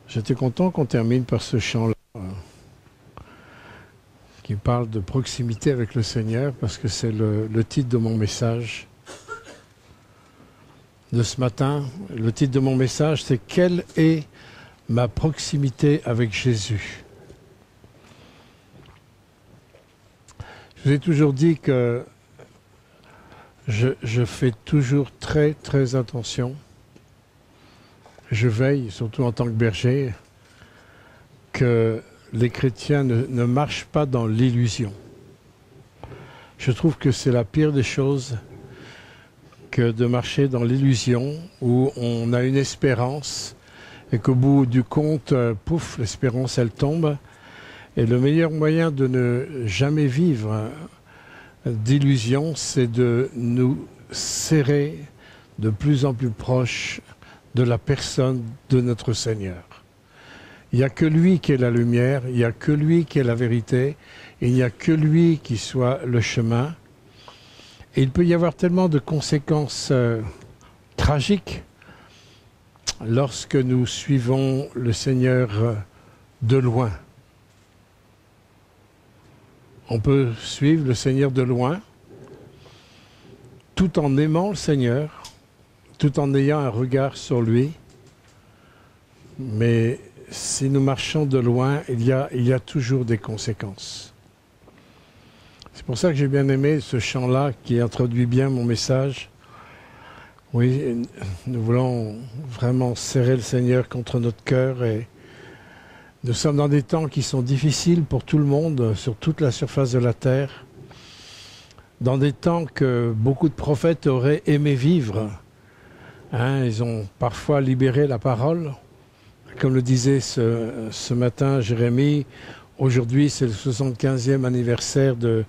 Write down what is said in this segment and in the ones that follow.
J'étais content qu'on termine par ce chant-là, qui parle de proximité avec le Seigneur, parce que c'est le titre de mon message de ce matin. Le titre de mon message, c'est « Quelle est ma proximité avec Jésus ?» Je vous ai toujours dit que je fais toujours très très attention. Je veille, surtout en tant que berger, que les chrétiens ne marchent pas dans l'illusion. Je trouve que c'est la pire des choses que de marcher dans l'illusion où on a une espérance et qu'au bout du compte, pouf, l'espérance elle tombe. Et le meilleur moyen de ne jamais vivre d'illusion, c'est de nous serrer de plus en plus proche de la personne de notre Seigneur. Il n'y a que lui qui est la lumière, il n'y a que lui qui est la vérité, il n'y a que lui qui soit le chemin. Et il peut y avoir tellement de conséquences tragiques lorsque nous suivons le Seigneur de loin. On peut suivre le Seigneur de loin, tout en aimant le Seigneur, tout en ayant un regard sur lui. Mais si nous marchons de loin, il y a toujours des conséquences. C'est pour ça que j'ai bien aimé ce chant-là qui introduit bien mon message. Oui, nous voulons vraiment serrer le Seigneur contre notre cœur et nous sommes dans des temps qui sont difficiles pour tout le monde, sur toute la surface de la terre. Dans des temps que beaucoup de prophètes auraient aimé vivre. Ils ont parfois libéré la parole. Comme le disait ce matin Jérémie, aujourd'hui c'est le 75e anniversaire de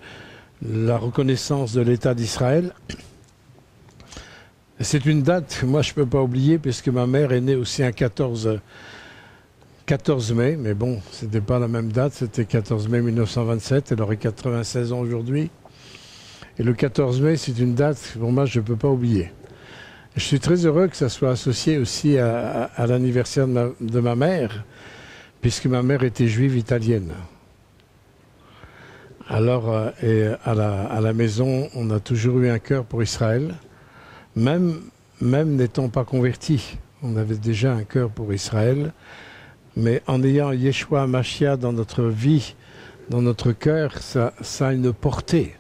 la reconnaissance de l'État d'Israël. C'est une date que moi je ne peux pas oublier puisque ma mère est née aussi un 14 mai, mais bon, ce n'était pas la même date, c'était 14 mai 1927, elle aurait 96 ans aujourd'hui. Et le 14 mai, c'est une date que pour moi je ne peux pas oublier. Je suis très heureux que ça soit associé aussi à l'anniversaire de ma mère, puisque ma mère était juive italienne. Alors, à la maison, on a toujours eu un cœur pour Israël, même n'étant pas convertis. On avait déjà un cœur pour Israël, mais en ayant Yeshua Mashiach dans notre vie, dans notre cœur, ça a une portée.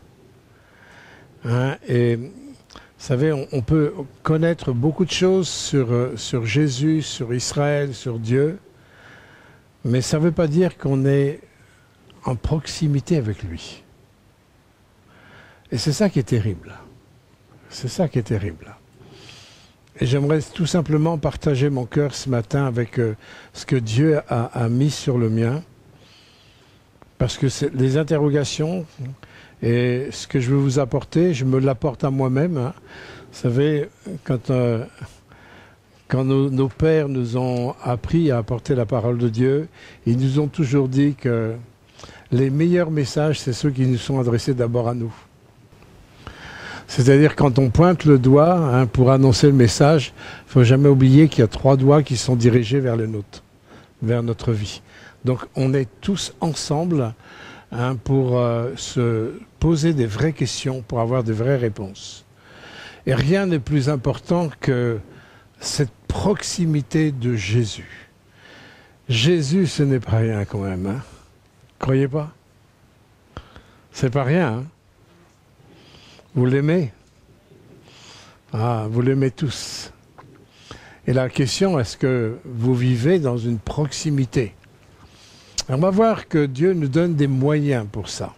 Et vous savez, on peut connaître beaucoup de choses sur Jésus, sur Israël, sur Dieu, mais ça ne veut pas dire qu'on est en proximité avec lui. Et c'est ça qui est terrible. C'est ça qui est terrible. Et j'aimerais tout simplement partager mon cœur ce matin avec ce que Dieu a mis sur le mien, parce que les interrogations et ce que je veux vous apporter, je me l'apporte à moi-même. Vous savez, quand nos pères nous ont appris à apporter la parole de Dieu, ils nous ont toujours dit que les meilleurs messages, c'est ceux qui nous sont adressés d'abord à nous. C'est-à-dire quand on pointe le doigt pour annoncer le message, il ne faut jamais oublier qu'il y a 3 doigts qui sont dirigés vers le nôtre, vers notre vie. Donc on est tous ensemble pour se poser des vraies questions, pour avoir des vraies réponses. Et rien n'est plus important que cette proximité de Jésus. Jésus, ce n'est pas rien quand même. Croyez pas? C'est pas rien. Vous l'aimez? Ah, vous l'aimez tous. Et la question, est-ce que vous vivez dans une proximité? On va voir que Dieu nous donne des moyens pour ça.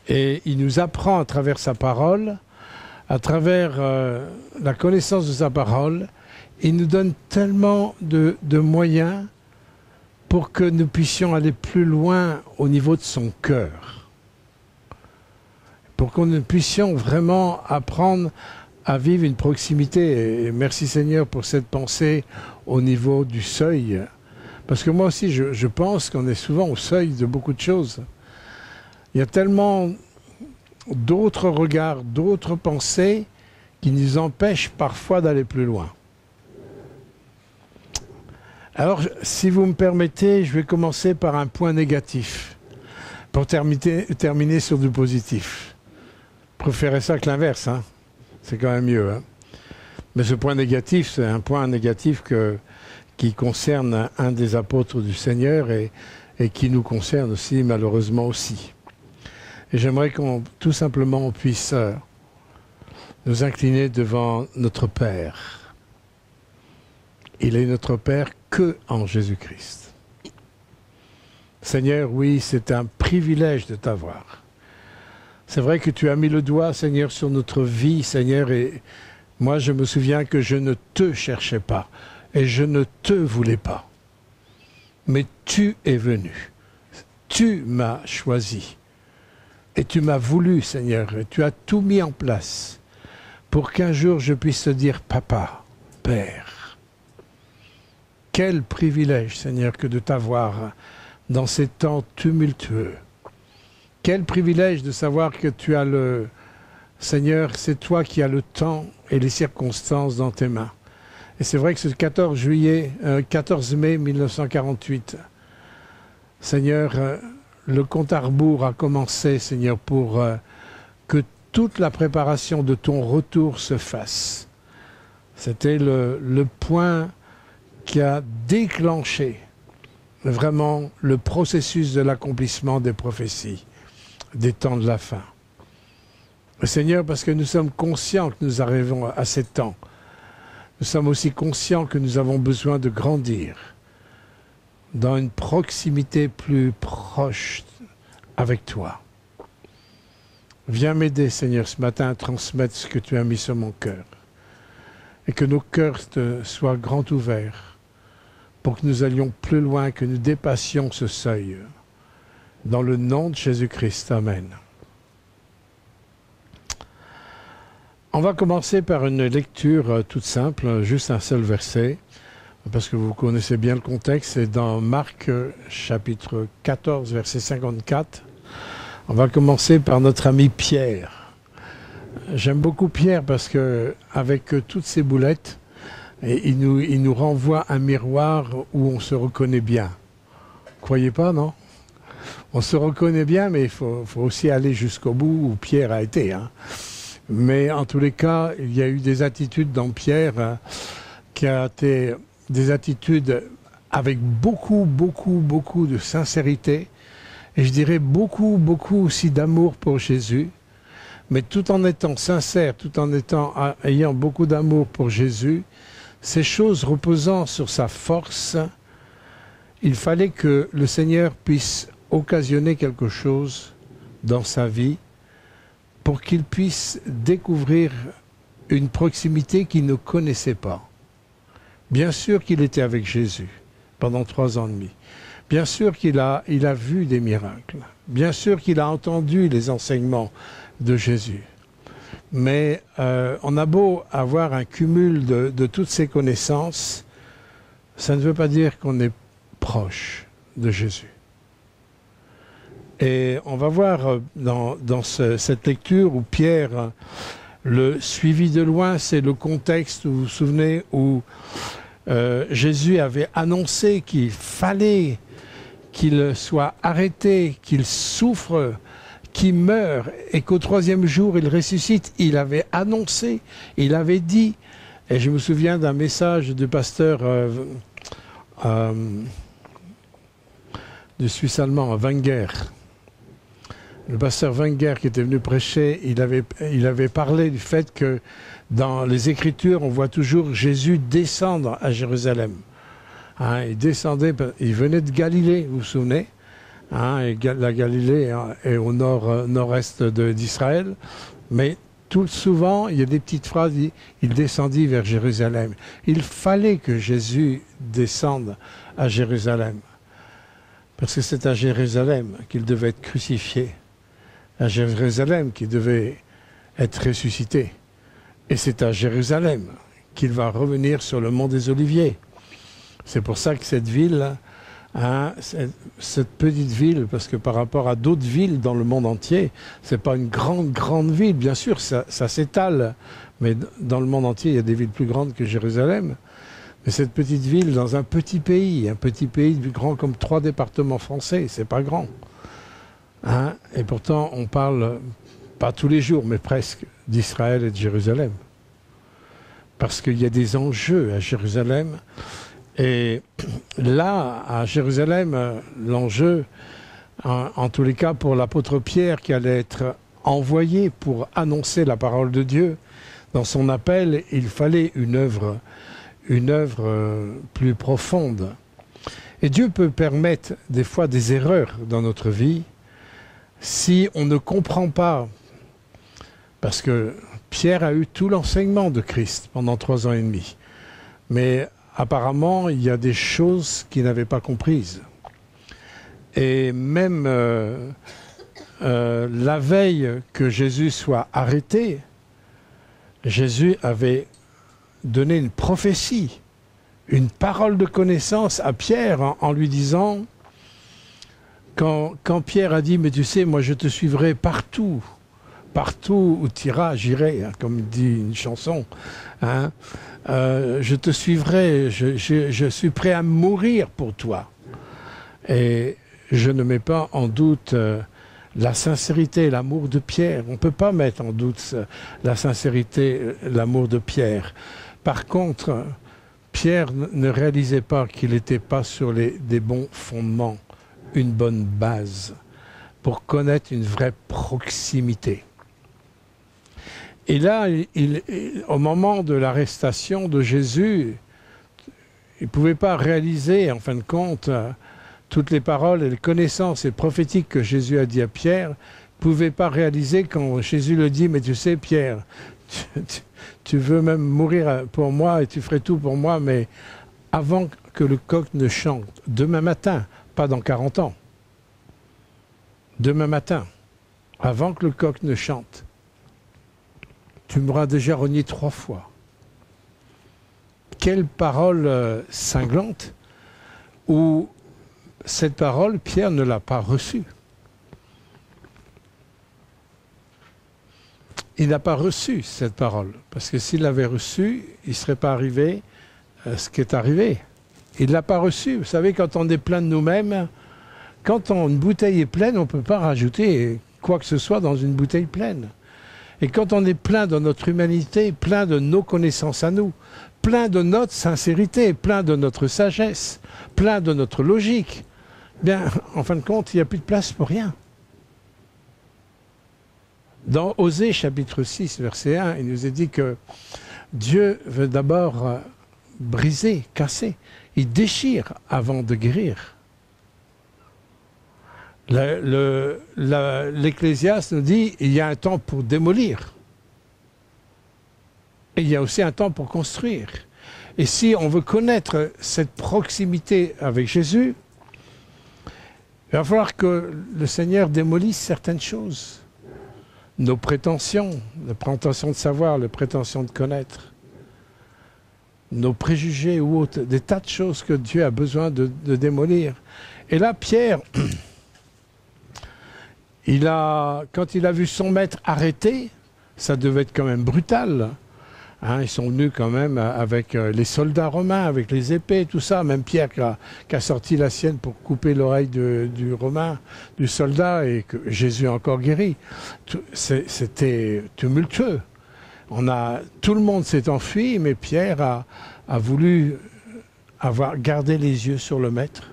Et il nous apprend à travers sa parole, à travers la connaissance de sa parole, il nous donne tellement de moyens pour que nous puissions aller plus loin au niveau de son cœur. Pour que nous puissions vraiment apprendre à vivre une proximité. Et merci Seigneur pour cette pensée au niveau du seuil. Parce que moi aussi, je pense qu'on est souvent au seuil de beaucoup de choses. Il y a tellement d'autres regards, d'autres pensées qui nous empêchent parfois d'aller plus loin. Alors, si vous me permettez, je vais commencer par un point négatif, pour terminer sur du positif. Préférez ça que l'inverse, hein. C'est quand même mieux, hein. Mais ce point négatif, c'est un point négatif qui concerne un des apôtres du Seigneur et qui nous concerne aussi, malheureusement aussi. Et j'aimerais tout simplement on puisse nous incliner devant notre Père. Il est notre Père que en Jésus-Christ. Seigneur, oui, c'est un privilège de t'avoir. C'est vrai que tu as mis le doigt, Seigneur, sur notre vie, Seigneur, et moi je me souviens que je ne te cherchais pas et je ne te voulais pas. Mais tu es venu, tu m'as choisi et tu m'as voulu, Seigneur, et tu as tout mis en place pour qu'un jour je puisse te dire « Papa, Père ». Quel privilège, Seigneur, que de t'avoir dans ces temps tumultueux. Quel privilège de savoir que tu as le... Seigneur, c'est toi qui as le temps et les circonstances dans tes mains. Et c'est vrai que ce 14 mai 1948, Seigneur, le compte à rebours a commencé, Seigneur, pour que toute la préparation de ton retour se fasse. C'était le point qui a déclenché vraiment le processus de l'accomplissement des prophéties, des temps de la fin. Seigneur, parce que nous sommes conscients que nous arrivons à ces temps, nous sommes aussi conscients que nous avons besoin de grandir dans une proximité plus proche avec toi. Viens m'aider, Seigneur, ce matin à transmettre ce que tu as mis sur mon cœur et que nos cœurs soient grands ouverts pour que nous allions plus loin, que nous dépassions ce seuil. Dans le nom de Jésus-Christ, Amen. On va commencer par une lecture toute simple, juste un seul verset, parce que vous connaissez bien le contexte, c'est dans Marc chapitre 14, verset 54. On va commencer par notre ami Pierre. J'aime beaucoup Pierre parce que avec toutes ses boulettes, il nous renvoie un miroir où on se reconnaît bien. Croyez pas, non? On se reconnaît bien, mais il faut aussi aller jusqu'au bout où Pierre a été, hein. Mais en tous les cas, il y a eu des attitudes dans Pierre qui a été des attitudes avec beaucoup de sincérité et je dirais beaucoup aussi d'amour pour Jésus. Mais tout en étant sincère, tout en ayant beaucoup d'amour pour Jésus, ces choses reposant sur sa force, il fallait que le Seigneur puisse occasionner quelque chose dans sa vie pour qu'il puisse découvrir une proximité qu'il ne connaissait pas. Bien sûr qu'il était avec Jésus pendant 3 ans et demi. Bien sûr qu'il a vu des miracles. Bien sûr qu'il a entendu les enseignements de Jésus. Mais on a beau avoir un cumul de toutes ces connaissances, ça ne veut pas dire qu'on est proche de Jésus. Et on va voir dans cette lecture où Pierre, le suivi de loin, c'est le contexte, vous vous souvenez, où Jésus avait annoncé qu'il fallait qu'il soit arrêté, qu'il souffre, qu'il meure, et qu'au 3e jour il ressuscite. Il avait annoncé, il avait dit, et je me souviens d'un message du pasteur du Suisse allemand, Wenger. Le pasteur Wenger qui était venu prêcher, il avait parlé du fait que dans les Écritures, on voit toujours Jésus descendre à Jérusalem. Hein, il descendait, il venait de Galilée, vous vous souvenez, hein, et la Galilée est au nord-est d'Israël, mais tout souvent, il y a des petites phrases, il descendit vers Jérusalem. Il fallait que Jésus descende à Jérusalem, parce que c'est à Jérusalem qu'il devait être crucifié, à Jérusalem qu'il devait être ressuscité. Et c'est à Jérusalem qu'il va revenir sur le mont des Oliviers. C'est pour ça que cette ville, hein, cette petite ville, parce que par rapport à d'autres villes dans le monde entier, c'est pas une grande ville, bien sûr, ça s'étale, mais dans le monde entier, il y a des villes plus grandes que Jérusalem. Mais cette petite ville, dans un petit pays grand comme 3 départements français, c'est pas grand. Hein? Et pourtant, on parle, pas tous les jours, mais presque, d'Israël et de Jérusalem. Parce qu'il y a des enjeux à Jérusalem. Et là, à Jérusalem, l'enjeu, en tous les cas pour l'apôtre Pierre, qui allait être envoyé pour annoncer la parole de Dieu, dans son appel, il fallait une œuvre plus profonde. Et Dieu peut permettre des fois des erreurs dans notre vie si on ne comprend pas. Parce que Pierre a eu tout l'enseignement de Christ pendant 3 ans et demi. Mais apparemment, il y a des choses qu'il n'avait pas comprises. Et même la veille que Jésus soit arrêté, Jésus avait donné une prophétie, une parole de connaissance à Pierre en lui disant, quand Pierre a dit « Mais tu sais, moi je te suivrai partout où tu iras, j'irai hein, », comme dit une chanson, hein, je te suivrai, je suis prêt à mourir pour toi. Et je ne mets pas en doute la sincérité, l'amour de Pierre. On ne peut pas mettre en doute la sincérité, l'amour de Pierre. Par contre, Pierre ne réalisait pas qu'il n'était pas sur des bons fondements, une bonne base, pour connaître une vraie proximité. Et là, au moment de l'arrestation de Jésus, il ne pouvait pas réaliser, en fin de compte, toutes les paroles et les connaissances et prophétiques que Jésus a dit à Pierre, ne pouvait pas réaliser quand Jésus le dit, mais tu sais Pierre, tu veux même mourir pour moi et tu ferais tout pour moi, mais avant que le coq ne chante, demain matin, pas dans 40 ans, demain matin, avant que le coq ne chante, tu m'auras déjà renié 3 fois. Quelle parole cinglante, où cette parole, Pierre ne l'a pas reçue. Il n'a pas reçu cette parole, parce que s'il l'avait reçue, il ne serait pas arrivé ce qui est arrivé. Il ne l'a pas reçu. Vous savez, quand on est plein de nous-mêmes, quand une bouteille est pleine, on ne peut pas rajouter quoi que ce soit dans une bouteille pleine. Et quand on est plein de notre humanité, plein de nos connaissances à nous, plein de notre sincérité, plein de notre sagesse, plein de notre logique, bien, en fin de compte, il n'y a plus de place pour rien. Dans Osée, chapitre 6, verset 1, il nous est dit que Dieu veut d'abord briser, casser. Il déchire avant de guérir. L'Ecclésiaste nous dit qu'il y a un temps pour démolir. Et il y a aussi un temps pour construire. Et si on veut connaître cette proximité avec Jésus, il va falloir que le Seigneur démolisse certaines choses. Nos prétentions, les prétentions de savoir, les prétentions de connaître, nos préjugés ou autres, des tas de choses que Dieu a besoin de démolir. Et là, Pierre, quand il a vu son maître arrêté, ça devait être quand même brutal. Hein, ils sont venus quand même avec les soldats romains, avec les épées, tout ça. Même Pierre qui a sorti la sienne pour couper l'oreille du Romain, du soldat, et que Jésus a encore guéri. C'était tumultueux. Tout le monde s'est enfui, mais Pierre a voulu garder les yeux sur le maître.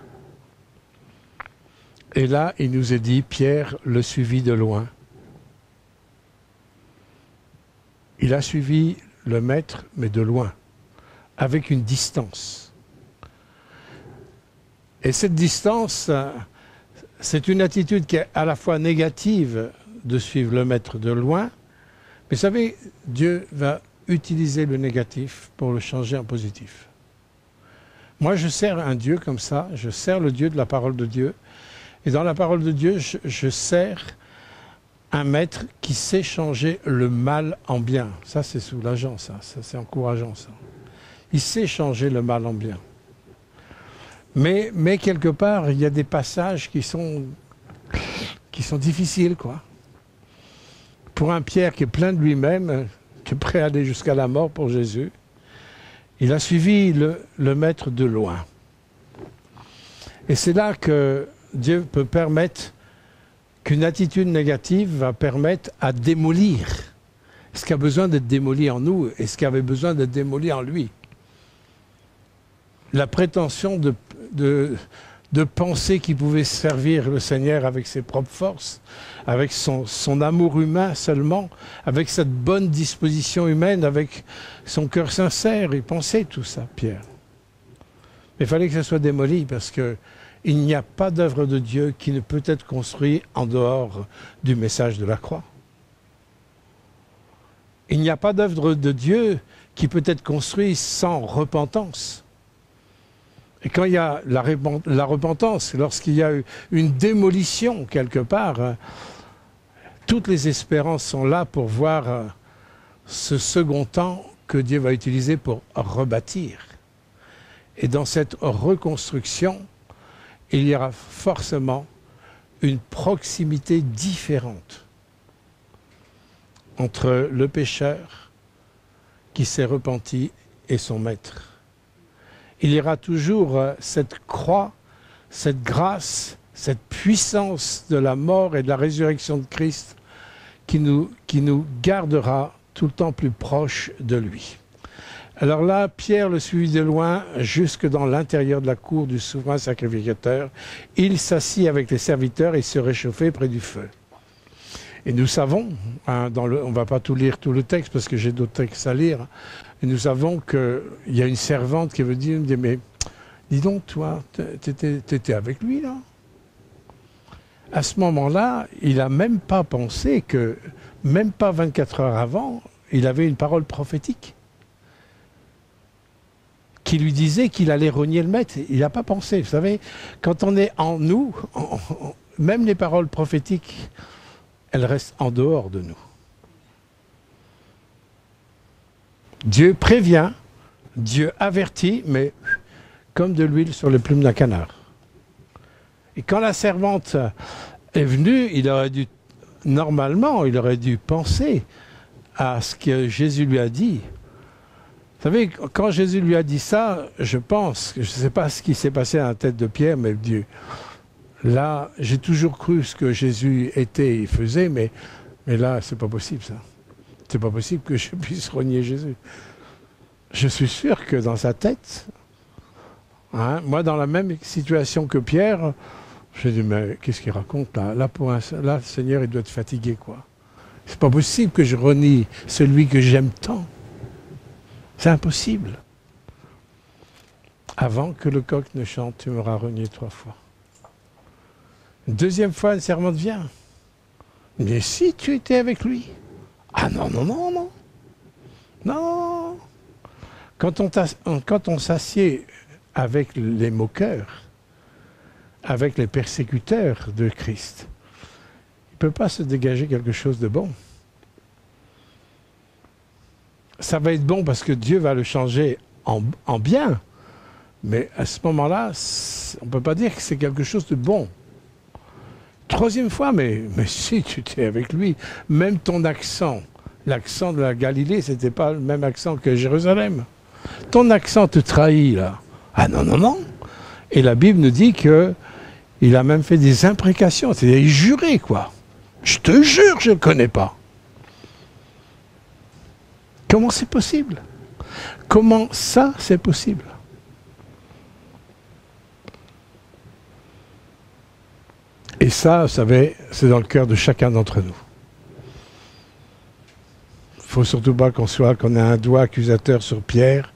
Et là, il nous est dit, Pierre le suivit de loin. Il a suivi le maître, mais de loin, avec une distance. Et cette distance, c'est une attitude qui est à la fois négative de suivre le maître de loin, mais vous savez, Dieu va utiliser le négatif pour le changer en positif. Moi, je sers un Dieu comme ça, je sers le Dieu de la parole de Dieu, et dans la parole de Dieu, je sers un maître qui sait changer le mal en bien. Ça, c'est soulageant, ça c'est encourageant, ça. Il sait changer le mal en bien. Mais quelque part, il y a des passages qui sont difficiles, quoi. Pour un Pierre qui est plein de lui-même, qui est prêt à aller jusqu'à la mort pour Jésus, Il a suivi le maître de loin. Et c'est là que Dieu peut permettre qu'une attitude négative va permettre à démolir ce qui a besoin d'être démoli en nous et ce qui avait besoin d'être démoli en lui. La prétention de penser qu'il pouvait servir le Seigneur avec ses propres forces, avec son amour humain seulement, avec cette bonne disposition humaine, avec son cœur sincère. Il pensait tout ça, Pierre. Mais il fallait que ça soit démoli parce qu'il n'y a pas d'œuvre de Dieu qui ne peut être construite en dehors du message de la croix. Il n'y a pas d'œuvre de Dieu qui peut être construite sans repentance. Et quand il y a la repentance, lorsqu'il y a une démolition quelque part, toutes les espérances sont là pour voir ce second temps que Dieu va utiliser pour rebâtir. Et dans cette reconstruction, il y aura forcément une proximité différente entre le pécheur qui s'est repenti et son maître. Il y aura toujours cette croix, cette grâce, cette puissance de la mort et de la résurrection de Christ qui nous gardera tout le temps plus proche de lui. Alors là, Pierre le suivit de loin jusque dans l'intérieur de la cour du souverain sacrificateur. Il s'assit avec les serviteurs et se réchauffait près du feu. Et nous savons, on ne va pas tout lire tout le texte parce que j'ai d'autres textes à lire, et nous savons qu'il y a une servante qui veut dire, mais dis donc, toi, t'étais avec lui là? À ce moment-là, il n'a même pas pensé que, même pas 24 heures avant, il avait une parole prophétique qui lui disait qu'il allait renier le maître. Il n'a pas pensé. Vous savez, quand on est en nous, même les paroles prophétiques, elles restent en dehors de nous. Dieu prévient, Dieu avertit, mais comme de l'huile sur les plumes d'un canard. Et quand la servante est venue, normalement, il aurait dû penser à ce que Jésus lui a dit. Vous savez, quand Jésus lui a dit ça, je pense, je ne sais pas ce qui s'est passé à la tête de Pierre, mais Dieu... Là, j'ai toujours cru ce que Jésus était et faisait, mais là, c'est pas possible, ça. C'est pas possible que je puisse renier Jésus. Je suis sûr que dans sa tête, moi, dans la même situation que Pierre, j'ai dit, mais qu'est-ce qu'il raconte là? Là, le Seigneur, il doit être fatigué, quoi. C'est pas possible que je renie celui que j'aime tant. C'est impossible. Avant que le coq ne chante, tu m'auras renié 3 fois. Une deuxième fois, une servante vient. Mais si tu étais avec lui. Ah non, non, non, non. Non. Quand on s'assied avec les moqueurs, avec les persécuteurs de Christ, il ne peut pas se dégager quelque chose de bon. Ça va être bon parce que Dieu va le changer en bien. Mais à ce moment-là, on ne peut pas dire que c'est quelque chose de bon. Troisième fois, mais si tu étais avec lui, même ton accent, l'accent de la Galilée, c'était pas le même accent que Jérusalem. Ton accent te trahit, là. Ah non, non, non. Et la Bible nous dit qu'il a même fait des imprécations, c'est-à-dire juré, quoi. Je te jure, je ne le connais pas. Comment c'est possible? Comment ça, c'est possible? Et ça, vous savez, c'est dans le cœur de chacun d'entre nous. Il ne faut surtout pas qu'on ait un doigt accusateur sur Pierre.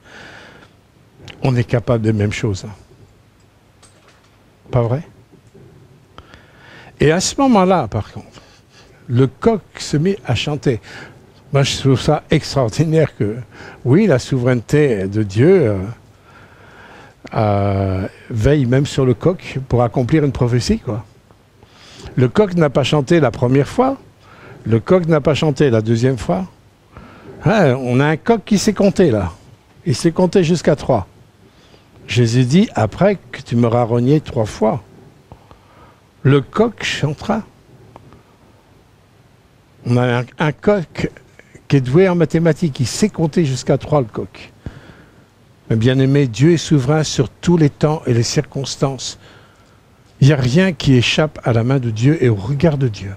On est capable des mêmes choses. Pas vrai? Et à ce moment-là, par contre, le coq se mit à chanter. Moi, je trouve ça extraordinaire que, oui, la souveraineté de Dieu veille même sur le coq pour accomplir une prophétie, quoi. Le coq n'a pas chanté la première fois, le coq n'a pas chanté la deuxième fois. On a un coq qui s'est compté, là. Il s'est compté jusqu'à 3. Jésus dit, après que tu m'auras renié 3 fois, le coq chantera. On a un coq qui est doué en mathématiques, il sait compter jusqu'à 3, le coq. Mais bien aimé, Dieu est souverain sur tous les temps et les circonstances. Il n'y a rien qui échappe à la main de Dieu et au regard de Dieu.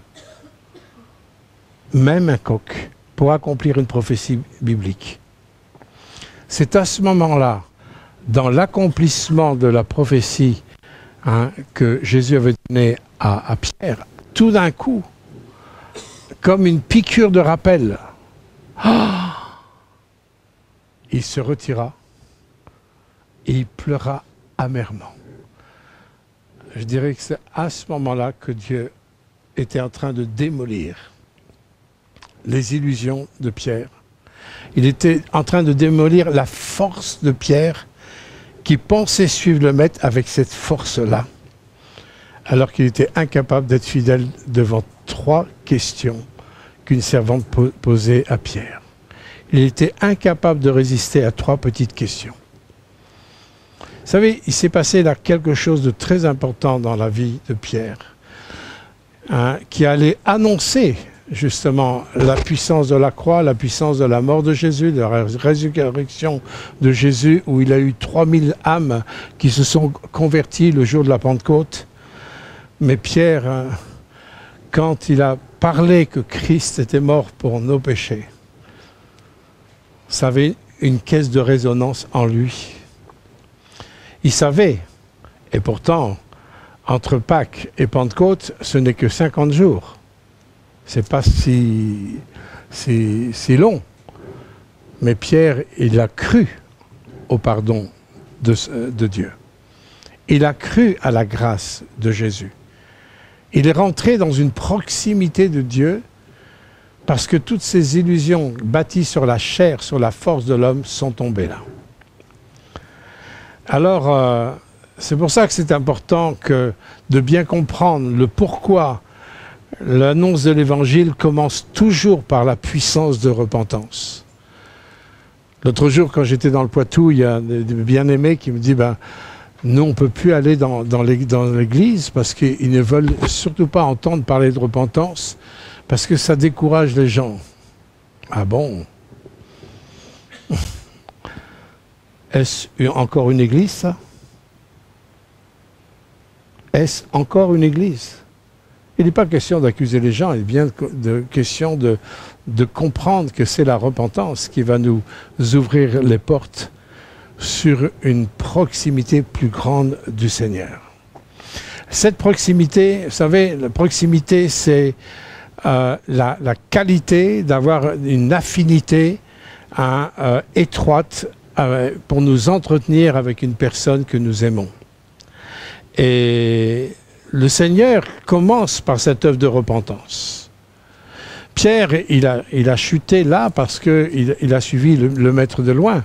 Même un coq pour accomplir une prophétie biblique. C'est à ce moment-là, dans l'accomplissement de la prophétie que Jésus avait donnée à Pierre, tout d'un coup, comme une piqûre de rappel, il se retira et il pleura amèrement. Je dirais que c'est à ce moment-là que Dieu était en train de démolir les illusions de Pierre. Il était en train de démolir la force de Pierre qui pensait suivre le maître avec cette force-là, alors qu'il était incapable d'être fidèle devant 3 questions qu'une servante posait à Pierre. Il était incapable de résister à 3 petites questions. Vous savez, il s'est passé là quelque chose de très important dans la vie de Pierre, qui allait annoncer justement la puissance de la croix, la puissance de la mort de Jésus, de la résurrection de Jésus, où il a eu 3000 âmes qui se sont converties le jour de la Pentecôte. Mais Pierre, quand il a parlé que Christ était mort pour nos péchés, ça avait une caisse de résonance en lui. Il savait, et pourtant, entre Pâques et Pentecôte, ce n'est que 50 jours. C'est pas si long. Mais Pierre, il a cru au pardon de Dieu. Il a cru à la grâce de Jésus. Il est rentré dans une proximité de Dieu parce que toutes ces illusions bâties sur la chair, sur la force de l'homme, sont tombées là. Alors, c'est pour ça que c'est important de bien comprendre le pourquoi l'annonce de l'Évangile commence toujours par la puissance de repentance. L'autre jour, quand j'étais dans le Poitou, il y a des bien-aimés qui me disent nous, on ne peut plus aller dans l'église parce qu'ils ne veulent surtout pas entendre parler de repentance parce que ça décourage les gens. Ah bon? Est-ce encore une église, ça? Est-ce encore une église? Il n'est pas question d'accuser les gens, il est bien question de comprendre que c'est la repentance qui va nous ouvrir les portes sur une proximité plus grande du Seigneur. Cette proximité, vous savez, la proximité, c'est la qualité d'avoir une affinité étroite pour nous entretenir avec une personne que nous aimons. Et le Seigneur commence par cette œuvre de repentance. Pierre, il a chuté là parce qu'il a suivi le maître de loin.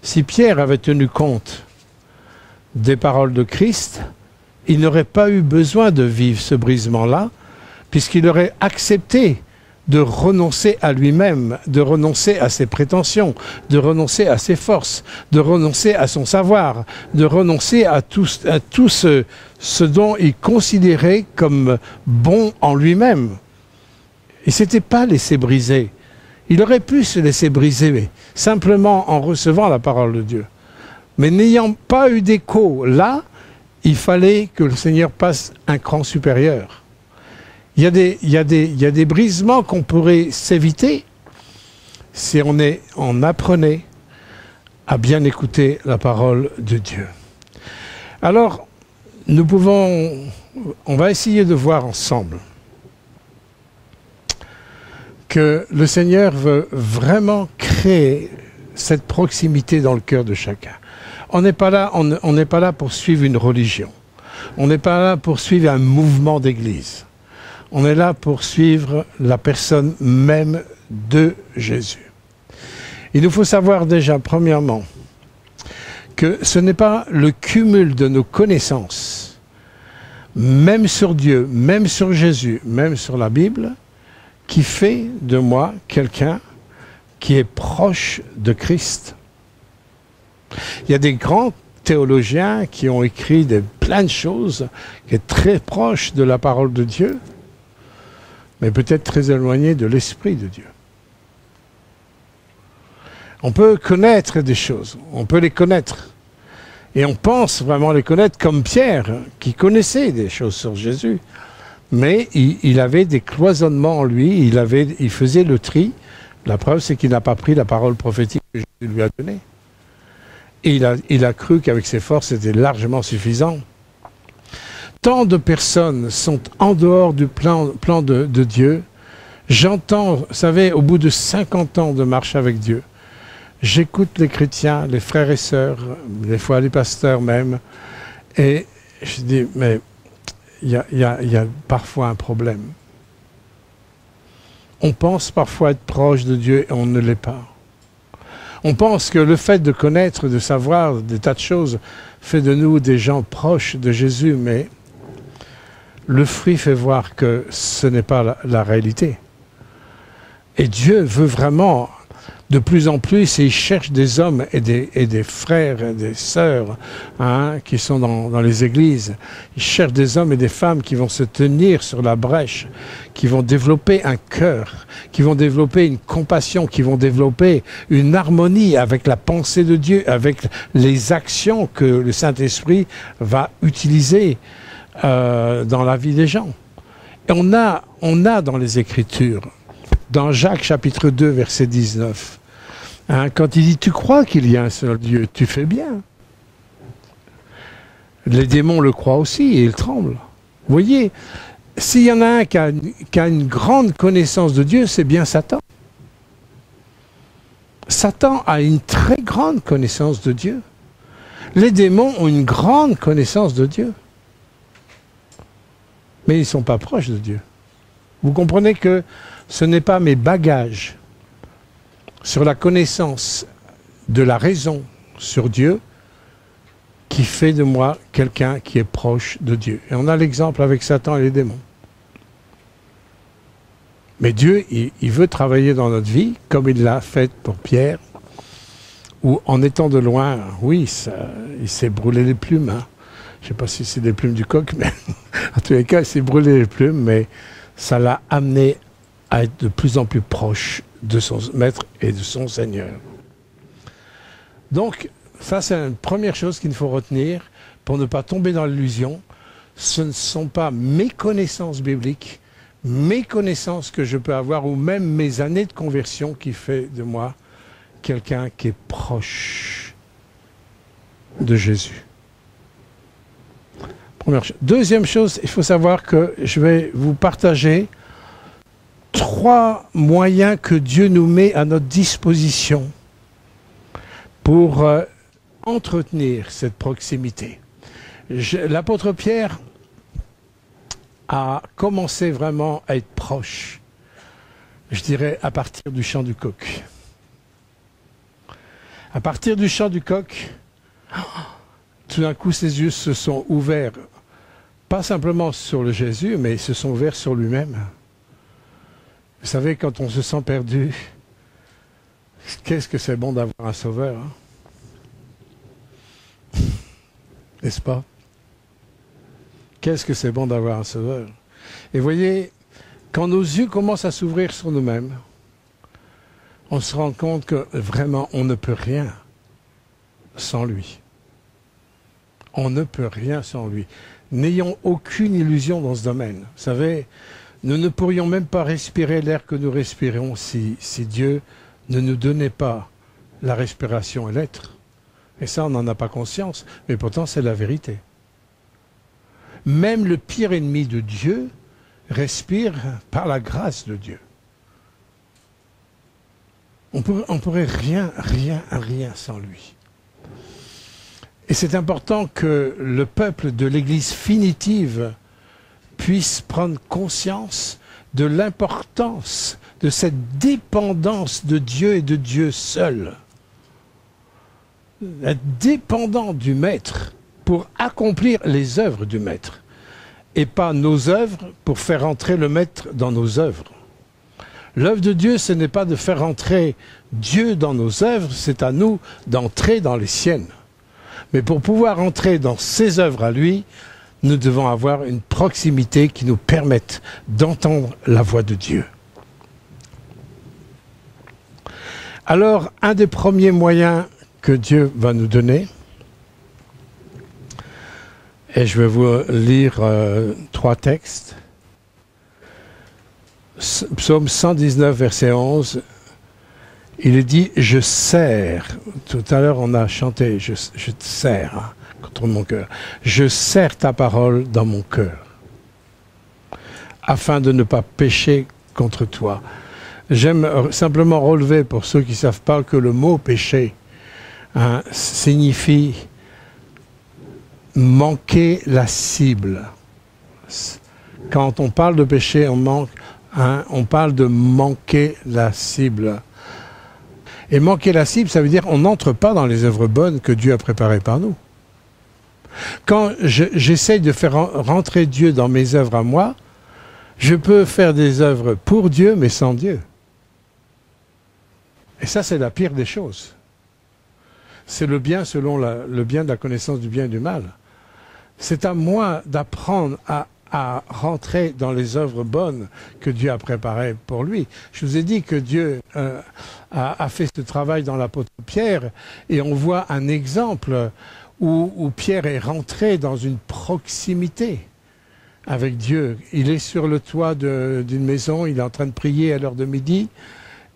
Si Pierre avait tenu compte des paroles de Christ, il n'aurait pas eu besoin de vivre ce brisement-là, puisqu'il aurait accepté de renoncer à lui-même, de renoncer à ses prétentions, de renoncer à ses forces, de renoncer à son savoir, de renoncer à tout ce dont il considérait comme bon en lui-même. Il ne s'était pas laissé briser. Il aurait pu se laisser briser, simplement en recevant la parole de Dieu. Mais n'ayant pas eu d'écho là, il fallait que le Seigneur passe un cran supérieur. Il y a des brisements qu'on pourrait s'éviter si on apprenait à bien écouter la parole de Dieu. Alors, on va essayer de voir ensemble que le Seigneur veut vraiment créer cette proximité dans le cœur de chacun. On n'est pas là pour suivre une religion. On n'est pas là pour suivre un mouvement d'église. On est là pour suivre la personne même de Jésus. Il nous faut savoir déjà, premièrement, que ce n'est pas le cumul de nos connaissances, même sur Dieu, même sur Jésus, même sur la Bible, qui fait de moi quelqu'un qui est proche de Christ. Il y a des grands théologiens qui ont écrit plein de choses qui sont très proches de la parole de Dieu, mais peut-être très éloignés de l'Esprit de Dieu. On peut connaître des choses, on peut les connaître. Et on pense vraiment les connaître comme Pierre, qui connaissait des choses sur Jésus. Mais il avait des cloisonnements en lui, il faisait le tri. La preuve, c'est qu'il n'a pas pris la parole prophétique que Jésus lui a donnée. Et il a cru qu'avec ses forces, c'était largement suffisant. Tant de personnes sont en dehors du plan de Dieu. J'entends, vous savez, au bout de 50 ans de marche avec Dieu, j'écoute les chrétiens, les frères et sœurs, des fois les pasteurs même, et je dis, mais il y a parfois un problème. On pense parfois être proche de Dieu et on ne l'est pas. On pense que le fait de connaître, de savoir des tas de choses, fait de nous des gens proches de Jésus, mais le fruit fait voir que ce n'est pas la réalité. Et Dieu veut vraiment, de plus en plus, et il cherche des hommes et des frères et des sœurs qui sont dans les églises. Il cherche des hommes et des femmes qui vont se tenir sur la brèche, qui vont développer un cœur, qui vont développer une compassion, qui vont développer une harmonie avec la pensée de Dieu, avec les actions que le Saint-Esprit va utiliser dans la vie des gens. Et on a dans les Écritures, dans Jacques chapitre 2, verset 19, quand il dit « Tu crois qu'il y a un seul Dieu, tu fais bien ». Les démons le croient aussi et ils tremblent. Vous voyez, s'il y en a un qui a une grande connaissance de Dieu, c'est bien Satan. Satan a une très grande connaissance de Dieu. Les démons ont une grande connaissance de Dieu. Mais ils ne sont pas proches de Dieu. Vous comprenez que ce n'est pas mes bagages sur la connaissance de la raison sur Dieu qui fait de moi quelqu'un qui est proche de Dieu. Et on a l'exemple avec Satan et les démons. Mais Dieu, il veut travailler dans notre vie, comme il l'a fait pour Pierre, où en étant de loin, oui, il s'est brûlé les plumes. Je ne sais pas si c'est des plumes du coq, mais en tous les cas, il s'est brûlé les plumes, mais ça l'a amené à être de plus en plus proche de son maître et de son Seigneur. Donc, ça c'est une première chose qu'il faut retenir pour ne pas tomber dans l'illusion. Ce ne sont pas mes connaissances bibliques, mes connaissances que je peux avoir ou même mes années de conversion qui fait de moi quelqu'un qui est proche de Jésus. Première chose. Deuxième chose, il faut savoir que je vais vous partager 3 moyens que Dieu nous met à notre disposition pour entretenir cette proximité. L'apôtre Pierre a commencé vraiment à être proche, je dirais, à partir du chant du coq. À partir du chant du coq, tout d'un coup, ses yeux se sont ouverts, pas simplement sur le Jésus, mais ils se sont ouverts sur lui-même. Vous savez, quand on se sent perdu, qu'est-ce que c'est bon d'avoir un sauveur, n'est-ce pas? Qu'est-ce que c'est bon d'avoir un sauveur? Et voyez, quand nos yeux commencent à s'ouvrir sur nous-mêmes, on se rend compte que vraiment, on ne peut rien sans lui. On ne peut rien sans lui. N'ayons aucune illusion dans ce domaine. Vous savez, nous ne pourrions même pas respirer l'air que nous respirons si Dieu ne nous donnait pas la respiration et l'être. Et ça, on n'en a pas conscience, mais pourtant c'est la vérité. Même le pire ennemi de Dieu respire par la grâce de Dieu. On pourrait rien sans lui. Et c'est important que le peuple de l'Église finitive puisse prendre conscience de l'importance de cette dépendance de Dieu et de Dieu seul. Être dépendant du Maître pour accomplir les œuvres du Maître et pas nos œuvres pour faire entrer le Maître dans nos œuvres. L'œuvre de Dieu, ce n'est pas de faire entrer Dieu dans nos œuvres, c'est à nous d'entrer dans les siennes. Mais pour pouvoir entrer dans ses œuvres à lui, nous devons avoir une proximité qui nous permette d'entendre la voix de Dieu. Alors, un des premiers moyens que Dieu va nous donner, et je vais vous lire 3 textes. Psaume 119, verset 11, il est dit « Je serre ». Tout à l'heure, on a chanté « Je te serre hein, contre mon cœur ». « Je serre ta parole dans mon cœur, afin de ne pas pécher contre toi ». J'aime simplement relever, pour ceux qui ne savent pas, que le mot « péché hein, » signifie manquer la cible. Quand on parle de péché, on parle de manquer la cible. Et manquer la cible, ça veut dire qu'on n'entre pas dans les œuvres bonnes que Dieu a préparées par nous. Quand j'essaye de faire rentrer Dieu dans mes œuvres à moi, je peux faire des œuvres pour Dieu, mais sans Dieu. Et ça, c'est la pire des choses. C'est le bien selon le bien de la connaissance du bien et du mal. C'est à moi d'apprendre à rentrer dans les œuvres bonnes que Dieu a préparées pour lui. Je vous ai dit que Dieu a fait ce travail dans l'apôtre Pierre, et on voit un exemple où Pierre est rentré dans une proximité avec Dieu. Il est sur le toit d'une maison, il est en train de prier à l'heure de midi,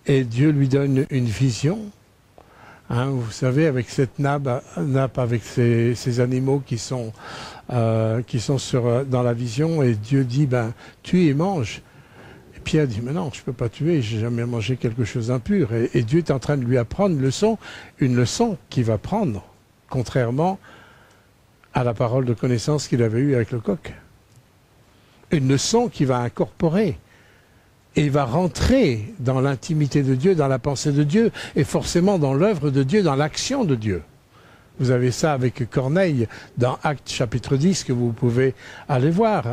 et Dieu lui donne une vision. Hein, vous savez, avec cette nappe avec ces animaux qui sont dans la vision, et Dieu dit, tue et mange. Et Pierre dit, mais non, je ne peux pas tuer, j'ai jamais mangé quelque chose d'impur. Et Dieu est en train de lui apprendre une leçon qu'il va prendre, contrairement à la parole de connaissance qu'il avait eue avec le coq. Une leçon qu'il va incorporer. Et il va rentrer dans l'intimité de Dieu, dans la pensée de Dieu, et forcément dans l'œuvre de Dieu, dans l'action de Dieu. Vous avez ça avec Corneille dans Actes chapitre 10 que vous pouvez aller voir. Vous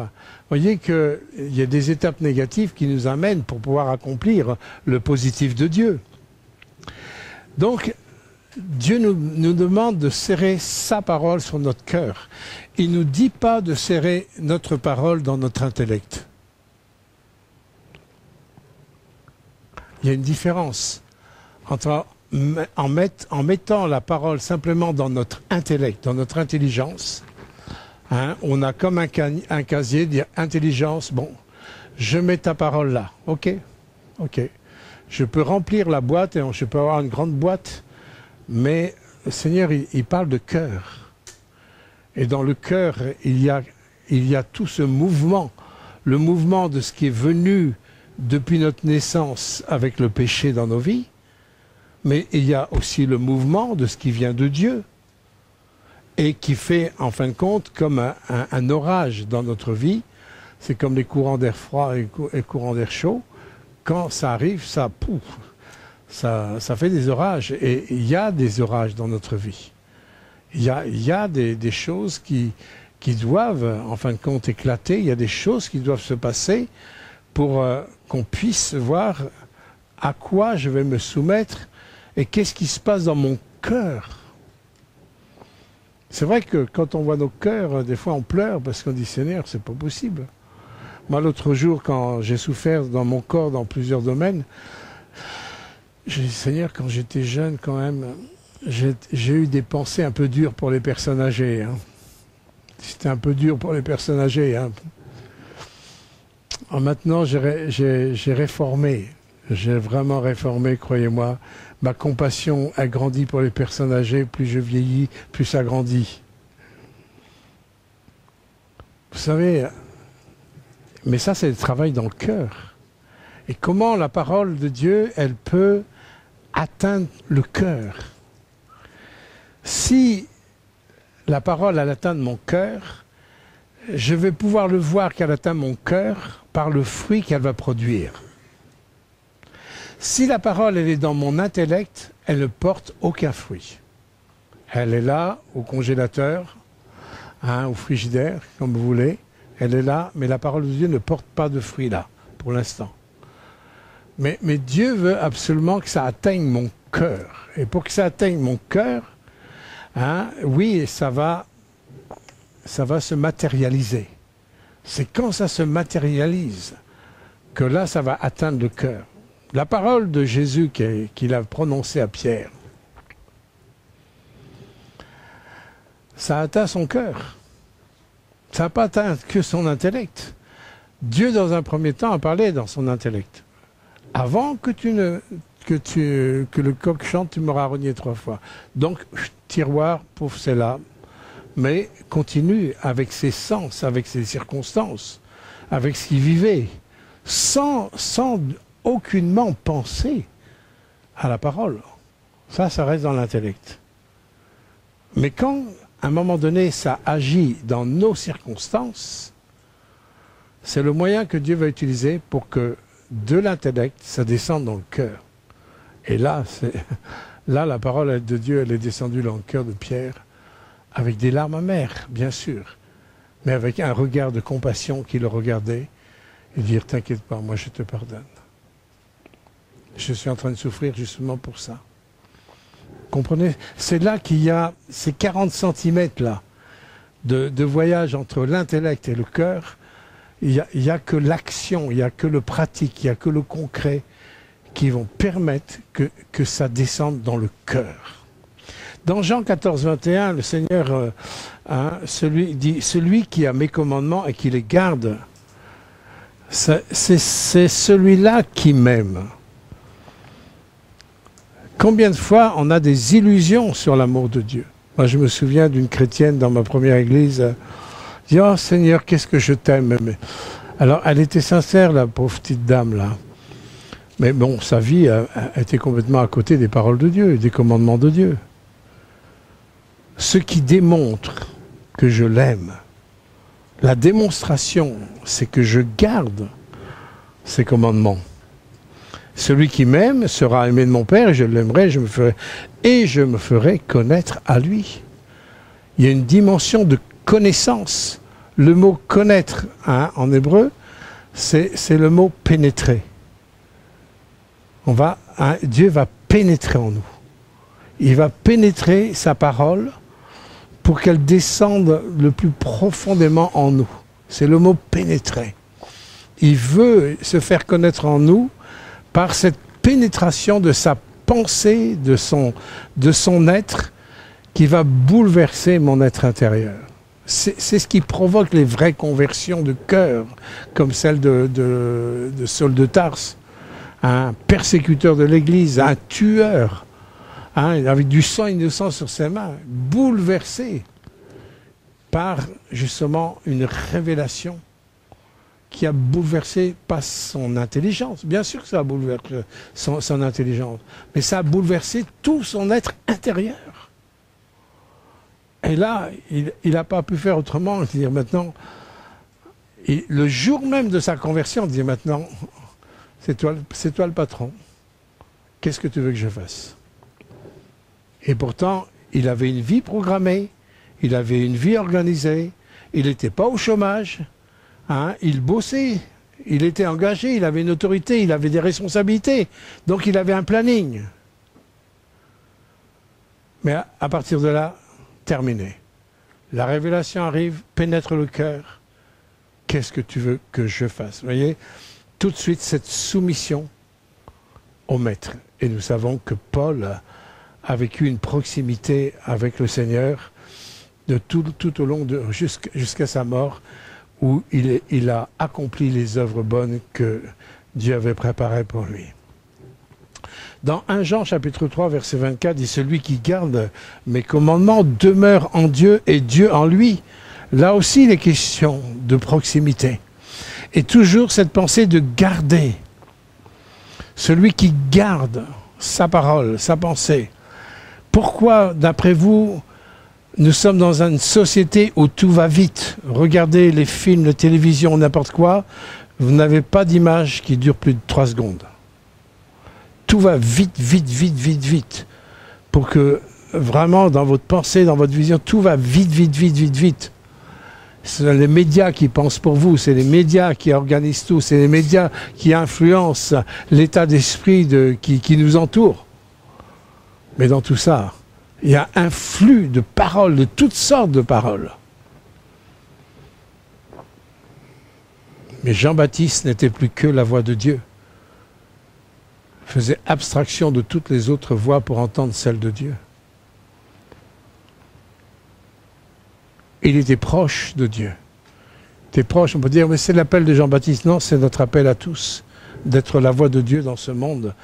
voyez qu'il y a des étapes négatives qui nous amènent pour pouvoir accomplir le positif de Dieu. Donc, Dieu nous demande de serrer sa parole sur notre cœur. Il ne nous dit pas de serrer notre parole dans notre intellect. Il y a une différence entre en mettant la parole simplement dans notre intellect, dans notre intelligence. Hein, on a comme un casier, dire intelligence, bon, je mets ta parole là, ok. Je peux remplir la boîte et je peux avoir une grande boîte, mais le Seigneur, il parle de cœur. Et dans le cœur, il y a tout ce mouvement, le mouvement de ce qui est venu depuis notre naissance avec le péché dans nos vies, mais il y a aussi le mouvement de ce qui vient de Dieu et qui fait, en fin de compte, comme un orage dans notre vie. C'est comme les courants d'air froid et les courants d'air chaud. Quand ça arrive, ça fait des orages. Et il y a des orages dans notre vie. Il y a des choses qui doivent, en fin de compte, éclater. Il y a des choses qui doivent se passer pour qu'on puisse voir à quoi je vais me soumettre et qu'est-ce qui se passe dans mon cœur. C'est vrai que quand on voit nos cœurs, des fois on pleure parce qu'on dit « Seigneur, c'est pas possible ». Moi, l'autre jour, quand j'ai souffert dans mon corps dans plusieurs domaines, j'ai dit « Seigneur, quand j'étais jeune, quand même, j'ai eu des pensées un peu dures pour les personnes âgées. Hein. C'était un peu dur pour les personnes âgées. Hein. Maintenant, j'ai réformé. J'ai vraiment réformé, croyez-moi. Ma compassion a grandi pour les personnes âgées. Plus je vieillis, plus ça grandit. Vous savez, mais ça, c'est le travail dans le cœur. Et comment la parole de Dieu, elle peut atteindre le cœur. Si la parole, elle atteint mon cœur, je vais pouvoir le voir qu'elle atteint mon cœur par le fruit qu'elle va produire. Si la parole, elle est dans mon intellect, elle ne porte aucun fruit. Elle est là, au congélateur, hein, au frigidaire, comme vous voulez. Elle est là, mais la parole de Dieu ne porte pas de fruit là, pour l'instant. Mais Dieu veut absolument que ça atteigne mon cœur. Et pour que ça atteigne mon cœur, hein, oui, ça va se matérialiser. C'est quand ça se matérialise que là, ça va atteindre le cœur. La parole de Jésus qu'il a prononcée à Pierre, ça a atteint son cœur. Ça n'a pas atteint que son intellect. Dieu, dans un premier temps, a parlé dans son intellect. Avant que le coq chante, tu m'auras renié 3 fois. Donc, tiroir, pauvre, c'est là. Mais continue avec ses sens, avec ses circonstances, avec ce qu'il vivait, sans aucunement penser à la parole. Ça reste dans l'intellect. Mais quand, à un moment donné, ça agit dans nos circonstances, c'est le moyen que Dieu va utiliser pour que de l'intellect, ça descende dans le cœur. Et là, la parole de Dieu, elle est descendue dans le cœur de Pierre, avec des larmes amères, bien sûr, mais avec un regard de compassion qui le regardait, et dire, t'inquiète pas, moi je te pardonne. Je suis en train de souffrir justement pour ça. Comprenez? C'est là qu'il y a ces 40 centimètres là de voyage entre l'intellect et le cœur. Il n'y a que l'action, il n'y a que le pratique, il n'y a que le concret qui vont permettre que ça descende dans le cœur. Dans Jean 14, 21, le Seigneur dit, celui qui a mes commandements et qui les garde, c'est celui-là qui m'aime. Combien de fois on a des illusions sur l'amour de Dieu? Moi, je me souviens d'une chrétienne dans ma première église, dit, oh Seigneur, qu'est-ce que je t'aime. Alors, elle était sincère, la pauvre petite dame, là. Mais bon, sa vie était complètement à côté des paroles de Dieu, des commandements de Dieu. Ce qui démontre que je l'aime, la démonstration, c'est que je garde ses commandements. Celui qui m'aime sera aimé de mon Père, et je l'aimerai, je me ferai connaître à lui. Il y a une dimension de connaissance. Le mot connaître, en hébreu, c'est le mot pénétrer. Dieu va pénétrer en nous. Il va pénétrer sa parole pour qu'elle descende le plus profondément en nous. C'est le mot pénétrer. Il veut se faire connaître en nous par cette pénétration de sa pensée, de son être, qui va bouleverser mon être intérieur. C'est ce qui provoque les vraies conversions de cœur, comme celle de Saul de Tarse, un persécuteur de l'Église, un tueur, avec du sang innocent sur ses mains, bouleversé par justement une révélation qui a bouleversé pas son intelligence. Bien sûr que ça a bouleversé son intelligence, mais ça a bouleversé tout son être intérieur. Et là, il n'a pas pu faire autrement, dire maintenant, le jour même de sa conversion, dire maintenant, c'est toi le patron. Qu'est-ce que tu veux que je fasse? Et pourtant, il avait une vie programmée, il avait une vie organisée, il n'était pas au chômage, il bossait, il était engagé, il avait une autorité, il avait des responsabilités, donc il avait un planning. Mais à partir de là, terminé. La révélation arrive, pénètre le cœur. Qu'est-ce que tu veux que je fasse? Vous voyez, tout de suite, cette soumission au maître. Et nous savons que Paul a vécu une proximité avec le Seigneur tout au long jusqu'à sa mort, où il a accompli les œuvres bonnes que Dieu avait préparées pour lui. Dans 1 Jean chapitre 3 verset 24, dit « Celui qui garde mes commandements demeure en Dieu et Dieu en lui ». Là aussi, il est question de proximité. Et toujours cette pensée de garder. Celui qui garde sa parole, sa pensée. Pourquoi, d'après vous, nous sommes dans une société où tout va vite? Regardez les films, la télévision, n'importe quoi, vous n'avez pas d'image qui dure plus de 3 secondes. Tout va vite, vite, vite, vite, vite. Pour que vraiment, dans votre pensée, dans votre vision, tout va vite, vite, vite, vite, vite. Ce sont les médias qui pensent pour vous, c'est les médias qui organisent tout, c'est les médias qui influencent l'état d'esprit qui nous entoure. Mais dans tout ça, il y a un flux de paroles, de toutes sortes de paroles. Mais Jean-Baptiste n'était plus que la voix de Dieu. faisait abstraction de toutes les autres voix pour entendre celle de Dieu. Il était proche de Dieu. Il était proche, on peut dire, mais c'est l'appel de Jean-Baptiste. Non, c'est notre appel à tous, d'être la voix de Dieu dans ce monde.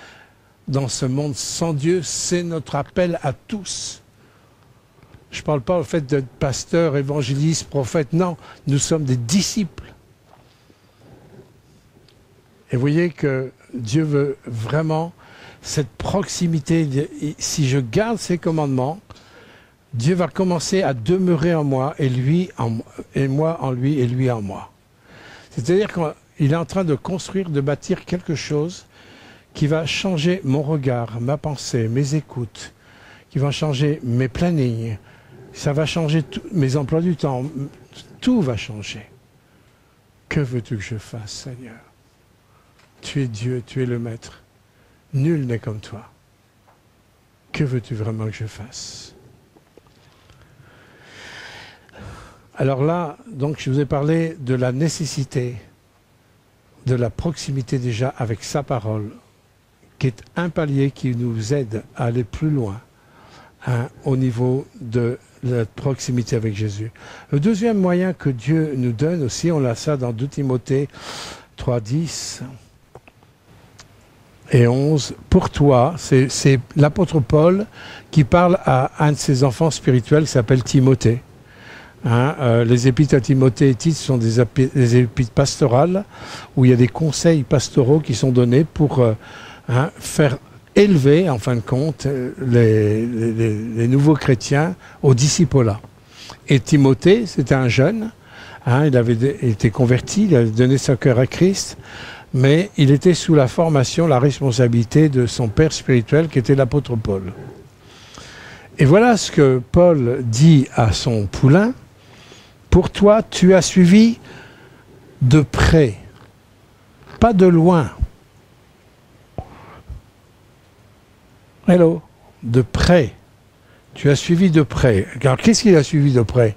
Dans ce monde sans Dieu, c'est notre appel à tous. Je ne parle pas au fait d'être pasteur, évangéliste, prophète. Non, nous sommes des disciples. Et vous voyez que Dieu veut vraiment cette proximité. Si je garde ses commandements, Dieu va commencer à demeurer en moi et moi en lui et lui en moi. C'est-à-dire qu'il est en train de construire, de bâtir quelque chose qui va changer mon regard, ma pensée, mes écoutes, qui va changer mes plannings, ça va changer mes emplois du temps, tout va changer. Que veux-tu que je fasse, Seigneur? Tu es Dieu, tu es le Maître. Nul n'est comme toi. Que veux-tu vraiment que je fasse? Alors là, donc, je vous ai parlé de la nécessité, de la proximité déjà avec sa parole, qui est un palier qui nous aide à aller plus loin au niveau de la proximité avec Jésus. Le deuxième moyen que Dieu nous donne aussi, on a ça dans 2 Timothée 3:10 et 11. Pour toi, c'est l'apôtre Paul qui parle à un de ses enfants spirituels qui s'appelle Timothée. Les épîtres à Timothée et Tite sont des épîtres pastorales où il y a des conseils pastoraux qui sont donnés pour faire élever, en fin de compte, les nouveaux chrétiens au discipolat. Et Timothée, c'était un jeune, il avait été converti, il avait donné son cœur à Christ, mais il était sous la formation, la responsabilité de son père spirituel qui était l'apôtre Paul. Et voilà ce que Paul dit à son poulain: pour toi, tu as suivi de près, pas de loin. Hello, de près. Tu as suivi de près. Alors, qu'est-ce qu'il a suivi de près?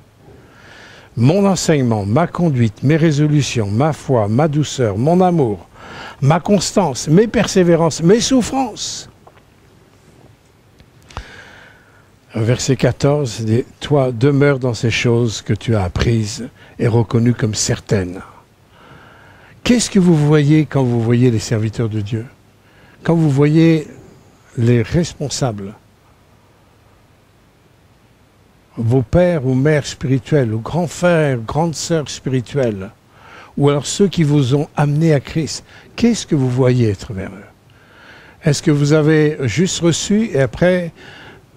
Mon enseignement, ma conduite, mes résolutions, ma foi, ma douceur, mon amour, ma constance, mes persévérances, mes souffrances. Verset 14, dit, toi, demeure dans ces choses que tu as apprises et reconnues comme certaines. Qu'est-ce que vous voyez quand vous voyez les serviteurs de Dieu? Quand vous voyez les responsables, vos pères ou mères spirituels, ou grands frères, grandes sœurs spirituelles, ou alors ceux qui vous ont amené à Christ, qu'est-ce que vous voyez à travers eux? Est-ce que vous avez juste reçu et après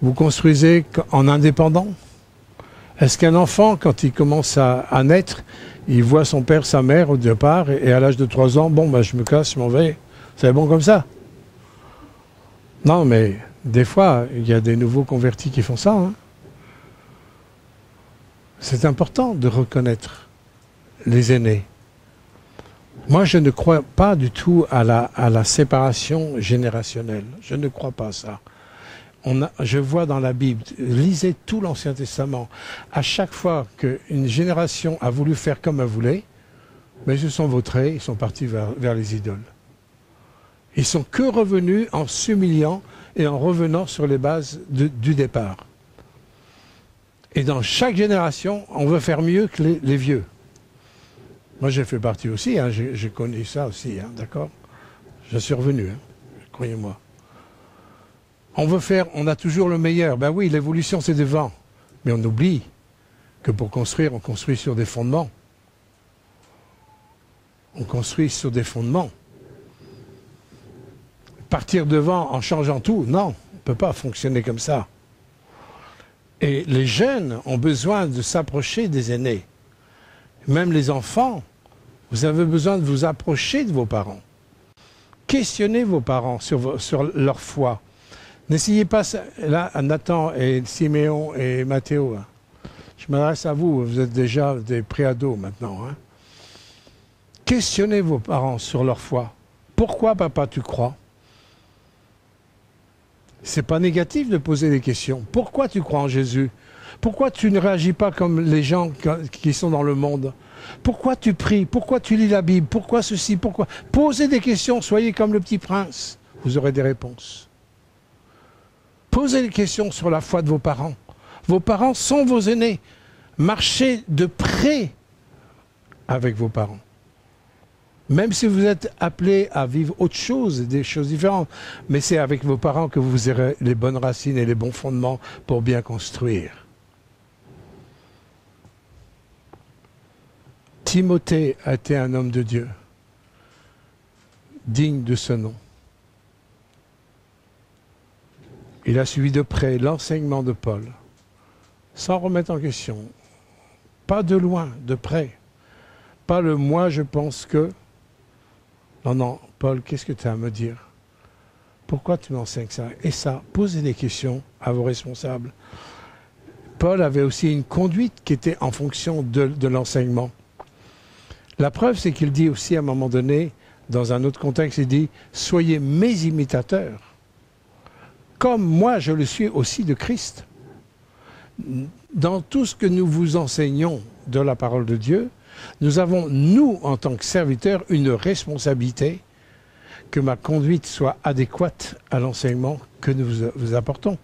vous construisez en indépendant? Est-ce qu'un enfant, quand il commence à naître, il voit son père, sa mère au départ, et à l'âge de 3 ans, bon, ben, je me casse, je m'en vais, c'est bon comme ça? Non, mais des fois, il y a des nouveaux convertis qui font ça. C'est important de reconnaître les aînés. Moi, je ne crois pas du tout à la séparation générationnelle. Je ne crois pas à ça. Je vois dans la Bible, lisez tout l'Ancien Testament, à chaque fois qu'une génération a voulu faire comme elle voulait, mais ils se sont vautrés, ils sont partis vers les idoles. Ils sont que revenus en s'humiliant et en revenant sur les bases du départ. Et dans chaque génération, on veut faire mieux que les vieux. Moi, j'ai fait partie aussi, j'ai connu ça aussi, d'accord? Je suis revenu, croyez-moi. On a toujours le meilleur. Ben oui, l'évolution, c'est devant. Mais on oublie que pour construire, on construit sur des fondements. On construit sur des fondements. Partir devant en changeant tout, non, on ne peut pas fonctionner comme ça. Et les jeunes ont besoin de s'approcher des aînés. Même les enfants, vous avez besoin de vous approcher de vos parents. Questionnez vos parents sur leur foi. N'essayez pas, là, Nathan et Siméon et Mathéo, je m'adresse à vous, vous êtes déjà des préados maintenant. Questionnez vos parents sur leur foi. Pourquoi, papa, tu crois? C'est pas négatif de poser des questions. Pourquoi tu crois en Jésus? Pourquoi tu ne réagis pas comme les gens qui sont dans le monde? Pourquoi tu pries? Pourquoi tu lis la Bible? Pourquoi ceci? Pourquoi? Posez des questions, soyez comme le petit prince. vous aurez des réponses. Posez des questions sur la foi de vos parents. Vos parents sont vos aînés. Marchez de près avec vos parents. Même si vous êtes appelés à vivre autre chose, des choses différentes, mais c'est avec vos parents que vous aurez les bonnes racines et les bons fondements pour bien construire. Timothée a été un homme de Dieu, digne de ce nom. Il a suivi de près l'enseignement de Paul, sans remettre en question, pas de loin, de près. Pas le « moi, je pense que ». Non, non, Paul, qu'est-ce que tu as à me dire? Pourquoi tu m'enseignes ça? Et ça, posez des questions à vos responsables. Paul avait aussi une conduite qui était en fonction de l'enseignement. La preuve, c'est qu'il dit aussi à un moment donné, dans un autre contexte, il dit « Soyez mes imitateurs, comme moi je le suis aussi de Christ ». Dans tout ce que nous vous enseignons de la parole de Dieu, nous avons, nous, en tant que serviteurs, une responsabilité que ma conduite soit adéquate à l'enseignement que nous vous apportons.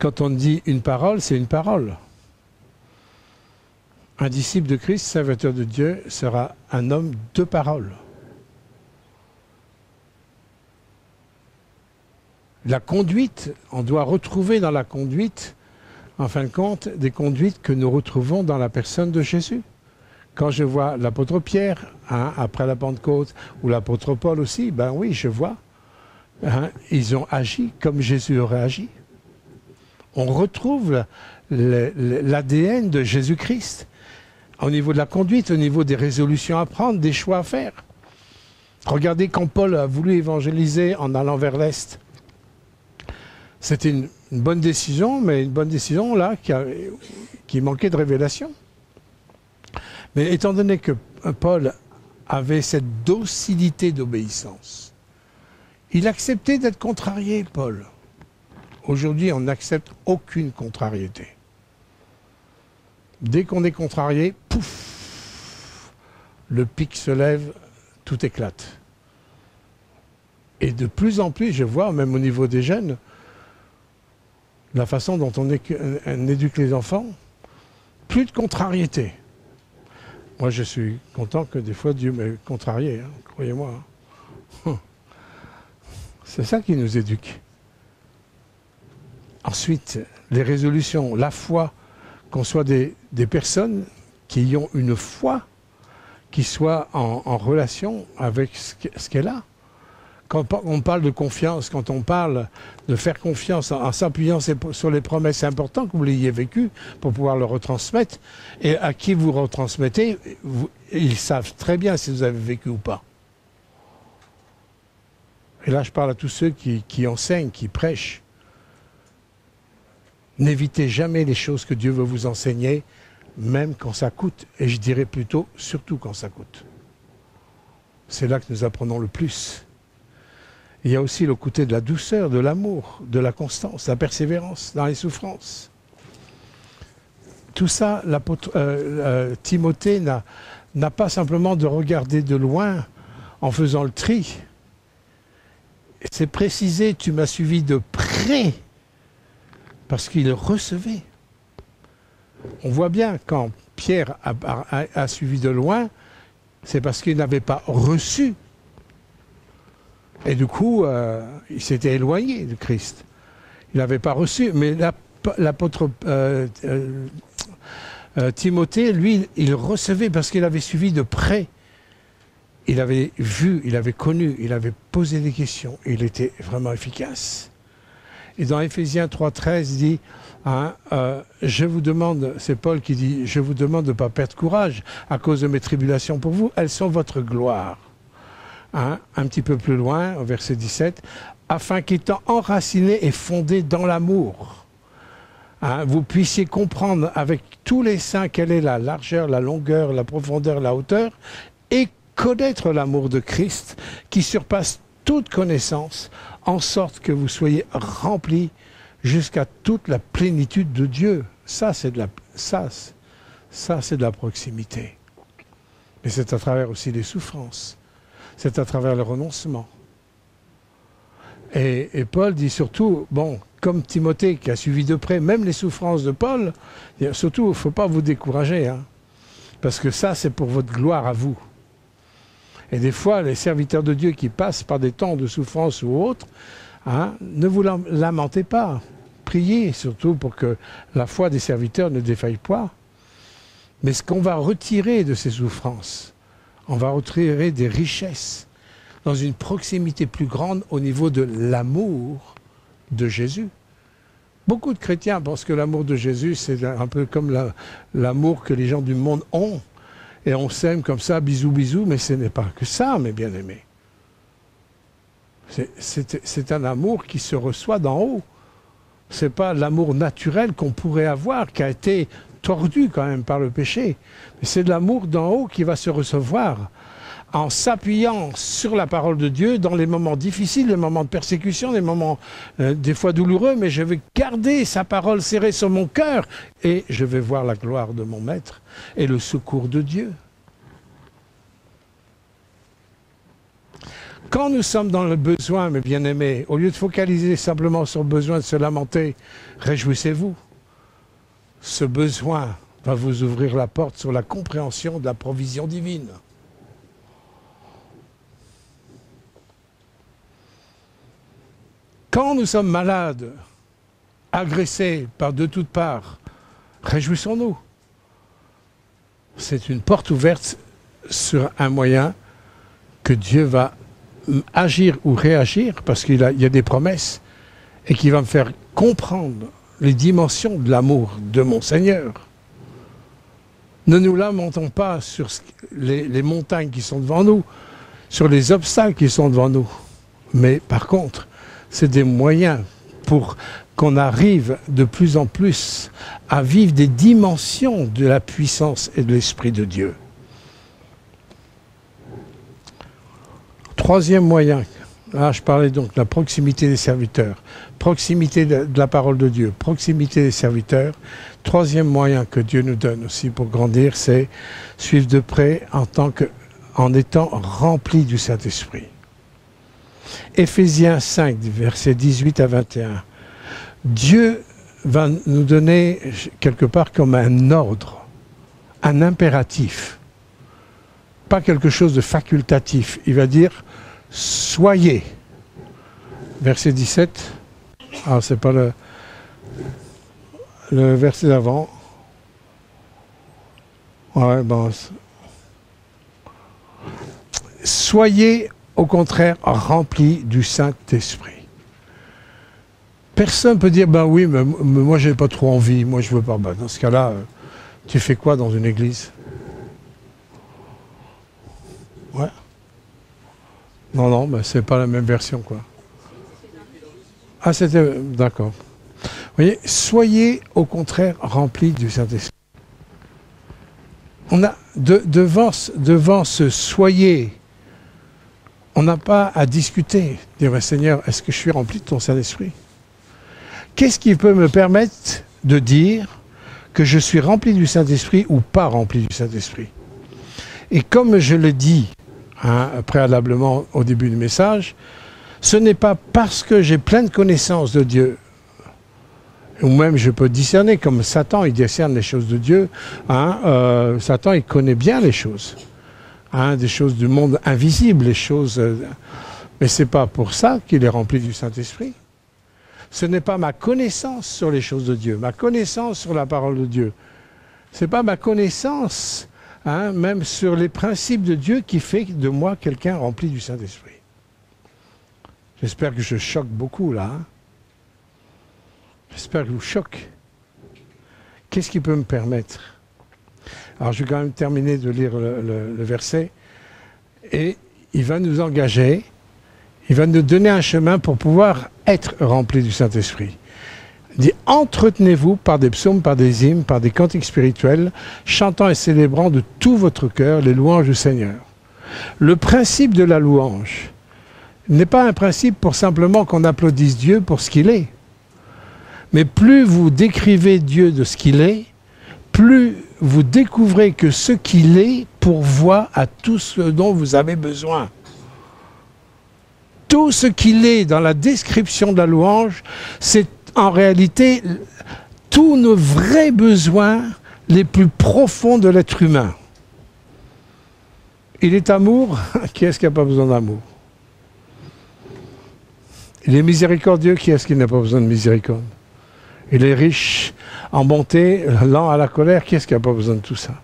Quand on dit une parole, c'est une parole. Un disciple de Christ, serviteur de Dieu, sera un homme de parole. La conduite, on doit retrouver dans la conduite, en fin de compte, des conduites que nous retrouvons dans la personne de Jésus. Quand je vois l'apôtre Pierre, après la Pentecôte, ou l'apôtre Paul aussi, ben oui, je vois, ils ont agi comme Jésus aurait agi. On retrouve l'ADN de Jésus-Christ au niveau de la conduite, au niveau des résolutions à prendre, des choix à faire. Regardez quand Paul a voulu évangéliser en allant vers l'Est. C'était une bonne décision, mais une bonne décision là qui manquait de révélation. Mais étant donné que Paul avait cette docilité d'obéissance, il acceptait d'être contrarié, Paul. Aujourd'hui, on n'accepte aucune contrariété. Dès qu'on est contrarié, pouf, le pic se lève, tout éclate. Et de plus en plus, je vois, même au niveau des jeunes, la façon dont on éduque les enfants, plus de contrariété. Moi, je suis content que des fois Dieu m'ait contrarié, hein, croyez-moi. C'est ça qui nous éduque. Ensuite, les résolutions, la foi, qu'on soit des personnes qui ont une foi, qui soient en relation avec ce qu'elle a. Quand on parle de confiance, quand on parle de faire confiance en s'appuyant sur les promesses, c'est important que vous l'ayez vécu pour pouvoir le retransmettre. Et à qui vous retransmettez, ils savent très bien si vous avez vécu ou pas. Et là, je parle à tous ceux qui enseignent, qui prêchent. N'évitez jamais les choses que Dieu veut vous enseigner, même quand ça coûte. Et je dirais plutôt, surtout quand ça coûte. C'est là que nous apprenons le plus. Il y a aussi le côté de la douceur, de l'amour, de la constance, la persévérance dans les souffrances. Tout ça, Timothée n'a pas simplement de regarder de loin en faisant le tri. C'est précisé, tu m'as suivi de près, parce qu'il recevait. On voit bien quand Pierre a suivi de loin, c'est parce qu'il n'avait pas reçu. Et du coup, il s'était éloigné de Christ. Il n'avait pas reçu. Mais l'apôtre Timothée, lui, il recevait parce qu'il avait suivi de près. Il avait vu, il avait connu, il avait posé des questions. Il était vraiment efficace. Et dans Éphésiens 3,13, il dit, je vous demande, c'est Paul qui dit, je vous demande de ne pas perdre courage à cause de mes tribulations pour vous. Elles sont votre gloire. Un petit peu plus loin, au verset 17, afin qu'étant enracinés et fondés dans l'amour, vous puissiez comprendre avec tous les saints quelle est la largeur, la longueur, la profondeur, la hauteur, et connaître l'amour de Christ qui surpasse toute connaissance, en sorte que vous soyez remplis jusqu'à toute la plénitude de Dieu. Ça, c'est de la proximité. Mais c'est à travers aussi les souffrances. C'est à travers le renoncement. Et Paul dit surtout, bon, comme Timothée qui a suivi de près même les souffrances de Paul, surtout, il ne faut pas vous décourager, hein, parce que ça, c'est pour votre gloire à vous. Et des fois, les serviteurs de Dieu qui passent par des temps de souffrance ou autres, hein, ne vous lamentez pas. Priez surtout pour que la foi des serviteurs ne défaille pas. Mais ce qu'on va retirer de ces souffrances, on va retirer des richesses dans une proximité plus grande au niveau de l'amour de Jésus. Beaucoup de chrétiens pensent que l'amour de Jésus, c'est un peu comme l'amour que les gens du monde ont. Et on s'aime comme ça, bisous, bisous, mais ce n'est pas que ça, mes bien-aimés. C'est un amour qui se reçoit d'en haut. Ce n'est pas l'amour naturel qu'on pourrait avoir, qui a été tordu quand même par le péché. Mais c'est de l'amour d'en haut qui va se recevoir en s'appuyant sur la parole de Dieu dans les moments difficiles, les moments de persécution, les moments des fois douloureux, mais je vais garder sa parole serrée sur mon cœur et je vais voir la gloire de mon Maître et le secours de Dieu. Quand nous sommes dans le besoin, mes bien-aimés, au lieu de focaliser simplement sur le besoin de se lamenter, réjouissez-vous. Ce besoin va vous ouvrir la porte sur la compréhension de la provision divine. Quand nous sommes malades, agressés par de toutes parts, réjouissons-nous. C'est une porte ouverte sur un moyen que Dieu va agir ou réagir, parce qu'il y a des promesses, et qui va me faire comprendre les dimensions de l'amour de mon Seigneur. Ne nous lamentons pas sur les montagnes qui sont devant nous, sur les obstacles qui sont devant nous. Mais par contre, c'est des moyens pour qu'on arrive de plus en plus à vivre des dimensions de la puissance et de l'Esprit de Dieu. Troisième moyen, là je parlais donc de la proximité des serviteurs, proximité de la parole de Dieu, proximité des serviteurs. Troisième moyen que Dieu nous donne aussi pour grandir, c'est suivre de près en étant rempli du Saint-Esprit. Éphésiens 5, versets 18 à 21. Dieu va nous donner quelque part comme un ordre, un impératif, pas quelque chose de facultatif. Il va dire « soyez ». Verset 17. Ah, c'est pas le verset d'avant. Ouais, bon. Soyez au contraire remplis du Saint-Esprit. Personne ne peut dire, ben oui, mais moi j'ai pas trop envie, moi je veux pas. Ben, dans ce cas-là, tu fais quoi dans une église? Ouais. Non, ben, c'est pas la même version, quoi. Ah, c'était... D'accord. Vous voyez, soyez au contraire remplis du Saint-Esprit. On a, devant ce soyez, on n'a pas à discuter. Dire, Seigneur, est-ce que je suis rempli de ton Saint-Esprit? Qu'est-ce qui peut me permettre de dire que je suis rempli du Saint-Esprit ou pas rempli du Saint-Esprit? Et comme je le dis préalablement au début du message, ce n'est pas parce que j'ai plein de connaissances de Dieu, ou même je peux discerner, comme Satan, il discerne les choses de Dieu. Satan, il connaît bien les choses. Des choses du monde invisible, les choses... mais ce n'est pas pour ça qu'il est rempli du Saint-Esprit. Ce n'est pas ma connaissance sur les choses de Dieu, ma connaissance sur la parole de Dieu. Ce n'est pas ma connaissance, même sur les principes de Dieu, qui fait de moi quelqu'un rempli du Saint-Esprit. J'espère que je choque beaucoup, là. J'espère que je vous choque. Qu'est-ce qui peut me permettre? Alors, je vais quand même terminer de lire le verset. Et il va nous engager, il va nous donner un chemin pour pouvoir être rempli du Saint-Esprit. Il dit, entretenez-vous par des psaumes, par des hymnes, par des cantiques spirituels, chantant et célébrant de tout votre cœur les louanges du Seigneur. Le principe de la louange n'est pas un principe pour simplement qu'on applaudisse Dieu pour ce qu'il est. Mais plus vous décrivez Dieu de ce qu'il est, plus vous découvrez que ce qu'il est pourvoit à tout ce dont vous avez besoin. tout ce qu'il est dans la description de la louange, c'est en réalité tous nos vrais besoins les plus profonds de l'être humain. Il est amour, qui est-ce qui n'a pas besoin d'amour? Il est miséricordieux, qui est-ce qui n'a pas besoin de miséricorde? Il est riche en bonté, lent à la colère, qui est-ce qui n'a pas besoin de tout ça?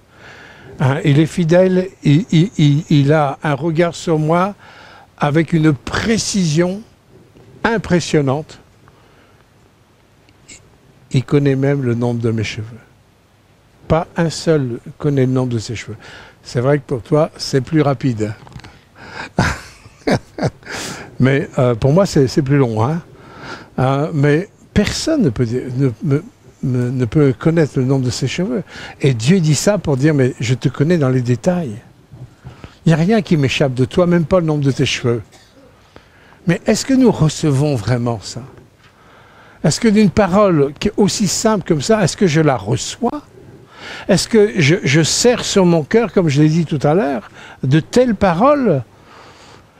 Hein, il est fidèle, il a un regard sur moi avec une précision impressionnante. Il connaît même le nombre de mes cheveux. Pas un seul connaît le nombre de ses cheveux. C'est vrai que pour toi, c'est plus rapide. Mais pour moi, c'est plus long. Hein? Mais personne ne peut connaître le nombre de ses cheveux. Et Dieu dit ça pour dire, mais je te connais dans les détails. Il n'y a rien qui m'échappe de toi, même pas le nombre de tes cheveux. Mais est-ce que nous recevons vraiment ça? Est-ce que d'une parole qui est aussi simple comme ça, est-ce que je la reçois? Est-ce que je serre sur mon cœur, comme je l'ai dit tout à l'heure, de telles paroles?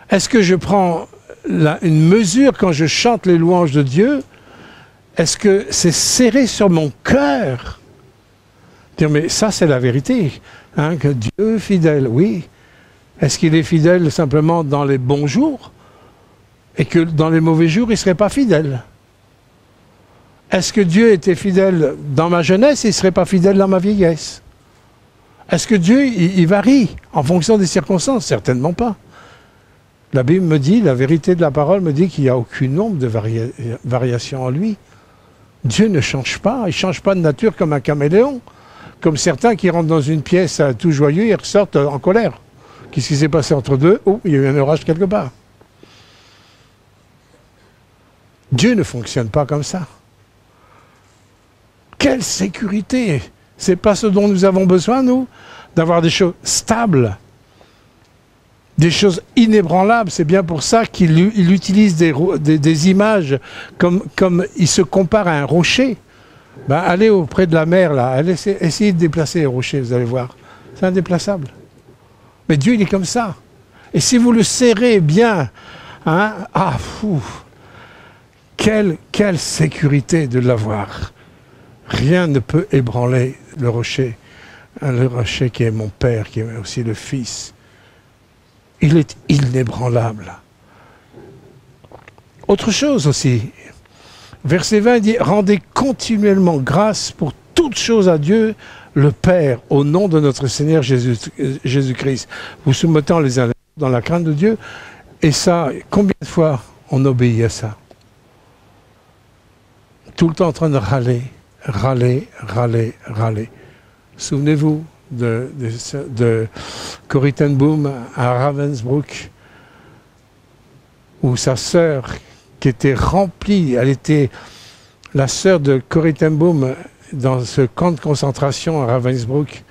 Est-ce que je prends une mesure quand je chante les louanges de Dieu? Est-ce que c'est serré sur mon cœur? Dire, mais ça, c'est la vérité. Hein, que Dieu est fidèle, oui. Est-ce qu'il est fidèle simplement dans les bons jours? Et que dans les mauvais jours, il ne serait pas fidèle? Est-ce que Dieu était fidèle dans ma jeunesse et il ne serait pas fidèle dans ma vieillesse? Est-ce que Dieu, il varie en fonction des circonstances? Certainement pas. La Bible me dit, la vérité de la parole me dit qu'il n'y a aucun nombre de variations en lui. Dieu ne change pas, il ne change pas de nature comme un caméléon. Comme certains qui rentrent dans une pièce tout joyeux et ressortent en colère. Qu'est-ce qui s'est passé entre deux? Oh, il y a eu un orage quelque part. Dieu ne fonctionne pas comme ça. Quelle sécurité! C'est pas ce dont nous avons besoin, nous, d'avoir des choses stables, des choses inébranlables. C'est bien pour ça qu'il utilise des images comme il se compare à un rocher. Ben, allez auprès de la mer, là, essayez de déplacer un rocher, vous allez voir. C'est indéplaçable. Mais Dieu, il est comme ça. Et si vous le serrez bien, hein, ah, fou, quelle sécurité de l'avoir. Rien ne peut ébranler le rocher qui est mon Père, qui est aussi le Fils. Il est inébranlable. Autre chose aussi, verset 20 dit « Rendez continuellement grâce pour toutes choses à Dieu, le Père, au nom de notre Seigneur Jésus-Christ. » Vous soumettant les uns les autres dans la crainte de Dieu. Et ça, combien de fois on obéit à ça? Tout le temps en train de râler. Souvenez-vous de Corrie ten Boom à Ravensbrück, où sa sœur, qui était remplie, elle était la sœur de Corrie ten Boom dans ce camp de concentration à Ravensbrück,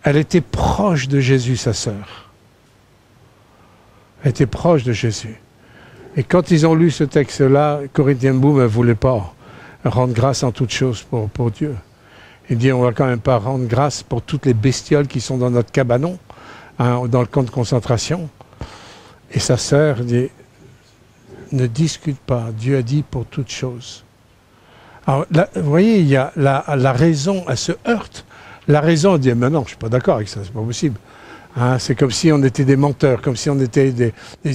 elle était proche de Jésus, sa sœur. Elle était proche de Jésus. Et quand ils ont lu ce texte-là, Corrie ten Boom ne voulait pas rendre grâce en toutes choses pour Dieu. Il dit, on ne va quand même pas rendre grâce pour toutes les bestioles qui sont dans notre cabanon, hein, dans le camp de concentration. Et sa sœur dit, ne discute pas, Dieu a dit pour toutes choses. Alors, là, vous voyez, il y a la raison, elle se heurte. La raison dit, mais non, je ne suis pas d'accord avec ça, c'est pas possible. Hein, c'est comme si on était des menteurs, comme si on était des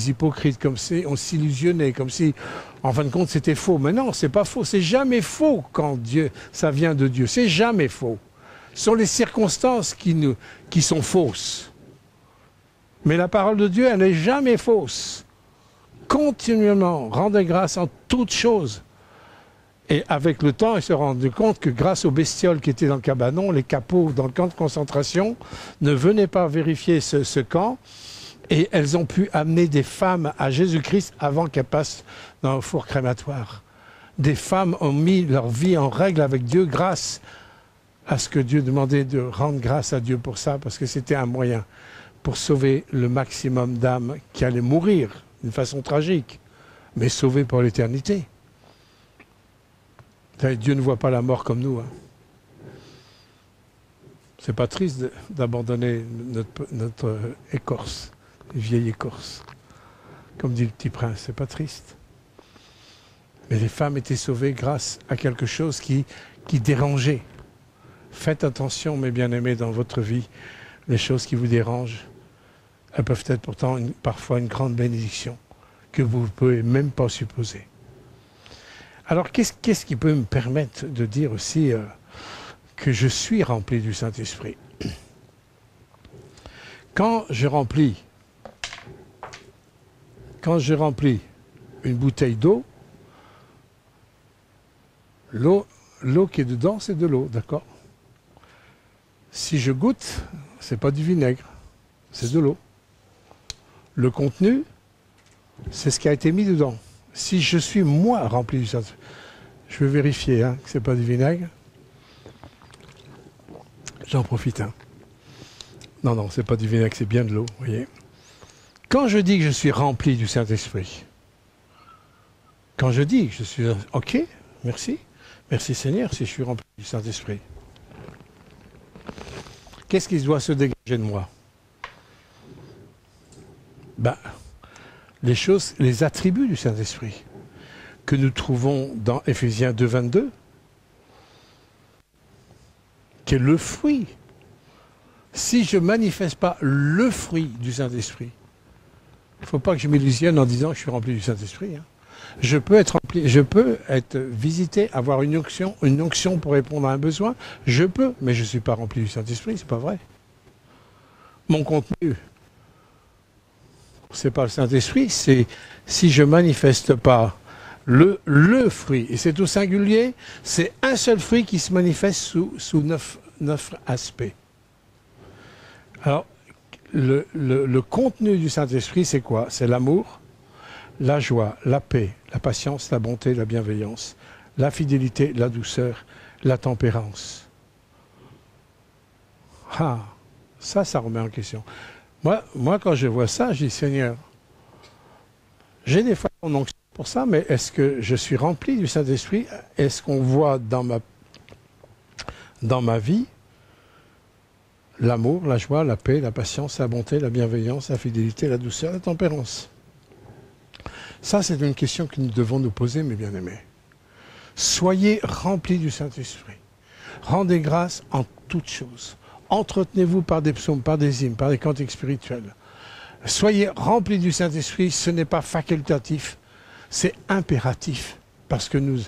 hypocrites, comme si on s'illusionnait, comme si, en fin de compte, c'était faux. Mais non, c'est pas faux. C'est jamais faux quand ça vient de Dieu. C'est jamais faux. Ce sont les circonstances qui sont fausses. Mais la parole de Dieu, elle n'est jamais fausse. Continuellement, rendez grâce en toutes choses. Et avec le temps, ils se rendent compte que grâce aux bestioles qui étaient dans le cabanon, les capots dans le camp de concentration ne venaient pas vérifier ce camp, et elles ont pu amener des femmes à Jésus-Christ avant qu'elles passent dans le four crématoire. Des femmes ont mis leur vie en règle avec Dieu grâce à ce que Dieu demandait, de rendre grâce à Dieu pour ça, parce que c'était un moyen pour sauver le maximum d'âmes qui allaient mourir d'une façon tragique, mais sauvées pour l'éternité. Dieu ne voit pas la mort comme nous. Hein. C'est pas triste d'abandonner notre écorce, vieille écorce. comme dit le Petit Prince. C'est pas triste. Mais les femmes étaient sauvées grâce à quelque chose qui dérangeait. Faites attention, mes bien-aimés, dans votre vie, les choses qui vous dérangent, elles peuvent être pourtant parfois une grande bénédiction que vous ne pouvez même pas supposer. Alors, qu'est-ce qui peut me permettre de dire aussi que je suis rempli du Saint-Esprit? Quand je remplis une bouteille d'eau, l'eau qui est dedans, c'est de l'eau, d'accord? Si je goûte, c'est pas du vinaigre, c'est de l'eau. Le contenu, c'est ce qui a été mis dedans. Si je suis, moi, rempli du Saint-Esprit, je vais vérifier que ce n'est pas du vinaigre. J'en profite. Non, ce n'est pas du vinaigre, c'est bien de l'eau, vous voyez. Quand je dis que je suis rempli du Saint-Esprit, quand je dis que je suis... Ok, merci. Merci Seigneur si je suis rempli du Saint-Esprit. Qu'est-ce qui doit se dégager de moi? Les attributs du Saint-Esprit que nous trouvons dans Éphésiens 2, 22, qui est le fruit. Si je ne manifeste pas le fruit du Saint-Esprit, il ne faut pas que je m'illusionne en disant que je suis rempli du Saint-Esprit. Je peux être rempli, je peux être visité, avoir une onction pour répondre à un besoin. Je peux, mais je ne suis pas rempli du Saint-Esprit, c'est pas vrai. Mon contenu, c'est pas le Saint-Esprit, c'est si je manifeste pas le fruit, et c'est au singulier, c'est un seul fruit qui se manifeste sous neuf aspects. Alors, le contenu du Saint-Esprit, c'est quoi? C'est l'amour, la joie, la paix, la patience, la bonté, la bienveillance, la fidélité, la douceur, la tempérance. Ça remet en question. Moi, quand je vois ça, je dis, Seigneur, j'ai des fois mon onction pour ça, mais est-ce que je suis rempli du Saint-Esprit? Est-ce qu'on voit dans ma vie l'amour, la joie, la paix, la patience, la bonté, la bienveillance, la fidélité, la douceur, la tempérance? Ça, c'est une question que nous devons nous poser, mes bien-aimés. Soyez remplis du Saint-Esprit. Rendez grâce en toutes choses. Entretenez-vous par des psaumes, par des hymnes, par des cantiques spirituels. Soyez remplis du Saint-Esprit, ce n'est pas facultatif, c'est impératif. Parce que nous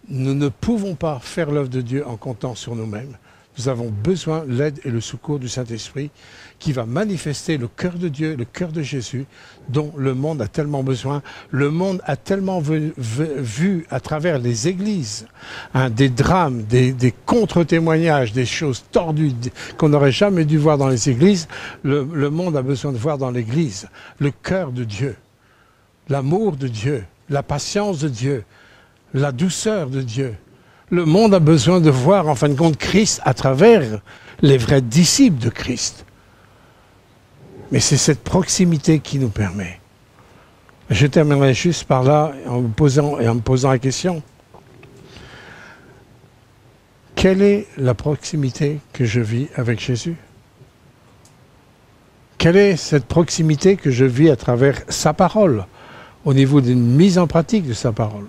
ne pouvons pas faire l'œuvre de Dieu en comptant sur nous-mêmes. Nous avons besoin de l'aide et le secours du Saint-Esprit qui va manifester le cœur de Dieu, le cœur de Jésus, dont le monde a tellement besoin. Le monde a tellement vu à travers les églises des drames, des contre-témoignages, des choses tordues qu'on n'aurait jamais dû voir dans les églises. Le monde a besoin de voir dans l'église le cœur de Dieu, l'amour de Dieu, la patience de Dieu, la douceur de Dieu. Le monde a besoin de voir, en fin de compte, Christ à travers les vrais disciples de Christ. Mais c'est cette proximité qui nous permet. Je terminerai juste par là en me posant la question. Quelle est la proximité que je vis avec Jésus? Quelle est cette proximité que je vis à travers sa parole, au niveau d'une mise en pratique de sa parole?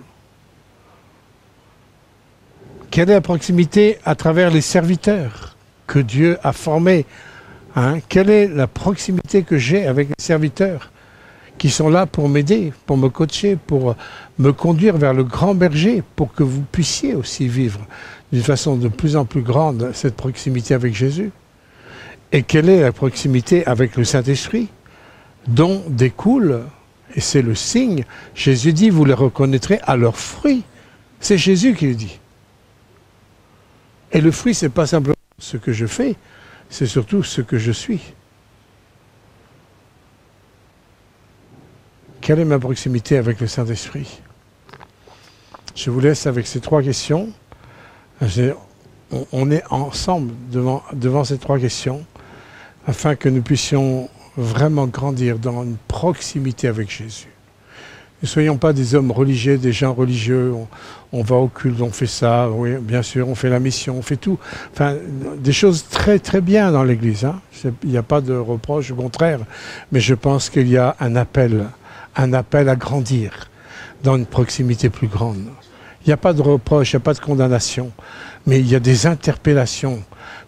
Quelle est la proximité à travers les serviteurs que Dieu a formés? Quelle est la proximité que j'ai avec les serviteurs qui sont là pour m'aider, pour me coacher, pour me conduire vers le grand berger, pour que vous puissiez aussi vivre d'une façon de plus en plus grande cette proximité avec Jésus? Et quelle est la proximité avec le Saint-Esprit, dont découle, et c'est le signe, Jésus dit, vous les reconnaîtrez à leurs fruits. C'est Jésus qui le dit. Et le fruit, ce n'est pas simplement ce que je fais, c'est surtout ce que je suis. Quelle est ma proximité avec le Saint-Esprit? Je vous laisse avec ces trois questions. On est ensemble devant ces trois questions afin que nous puissions vraiment grandir dans une proximité avec Jésus. Ne soyons pas des hommes religieux, des gens religieux, on va au culte, on fait ça, oui, bien sûr, on fait la mission, on fait tout. Enfin, des choses très très bien dans l'Église. Il n'y a pas de reproche, au contraire. Mais je pense qu'il y a un appel un appel à grandir dans une proximité plus grande. Il n'y a pas de reproche, il n'y a pas de condamnation, mais il y a des interpellations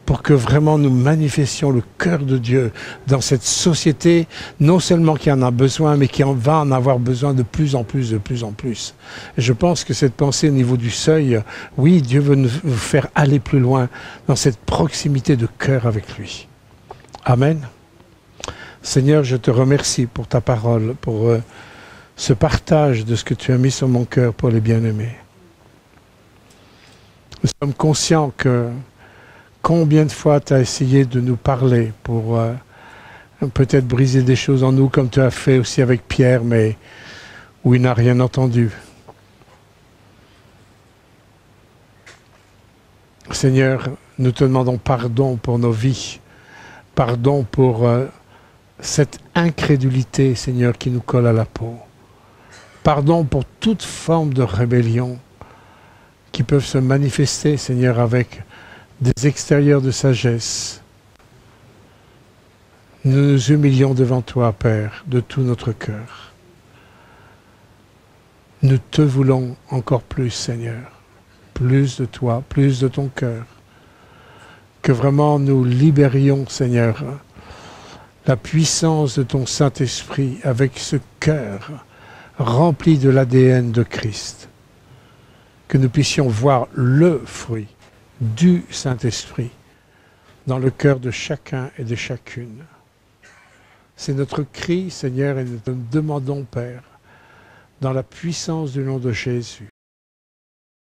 pour que vraiment nous manifestions le cœur de Dieu dans cette société, non seulement qui en a besoin, mais qui va en avoir besoin de plus en plus, de plus en plus. Et je pense que cette pensée au niveau du seuil, oui, Dieu veut nous faire aller plus loin dans cette proximité de cœur avec lui. Amen. Seigneur, je te remercie pour ta parole, pour ce partage de ce que tu as mis sur mon cœur pour les bien-aimés. Nous sommes conscients que combien de fois tu as essayé de nous parler pour peut-être briser des choses en nous, comme tu as fait aussi avec Pierre, mais où il n'a rien entendu. Seigneur, nous te demandons pardon pour nos vies, pardon pour cette incrédulité, Seigneur, qui nous colle à la peau. Pardon pour toute forme de rébellion qui peuvent se manifester, Seigneur, avec des extérieurs de sagesse. Nous nous humilions devant toi, Père, de tout notre cœur. Nous te voulons encore plus, Seigneur, plus de toi, plus de ton cœur, que vraiment nous libérions, Seigneur, la puissance de ton Saint-Esprit avec ce cœur rempli de l'ADN de Christ, que nous puissions voir le fruit du Saint-Esprit dans le cœur de chacun et de chacune. C'est notre cri, Seigneur, et nous te demandons, Père, dans la puissance du nom de Jésus,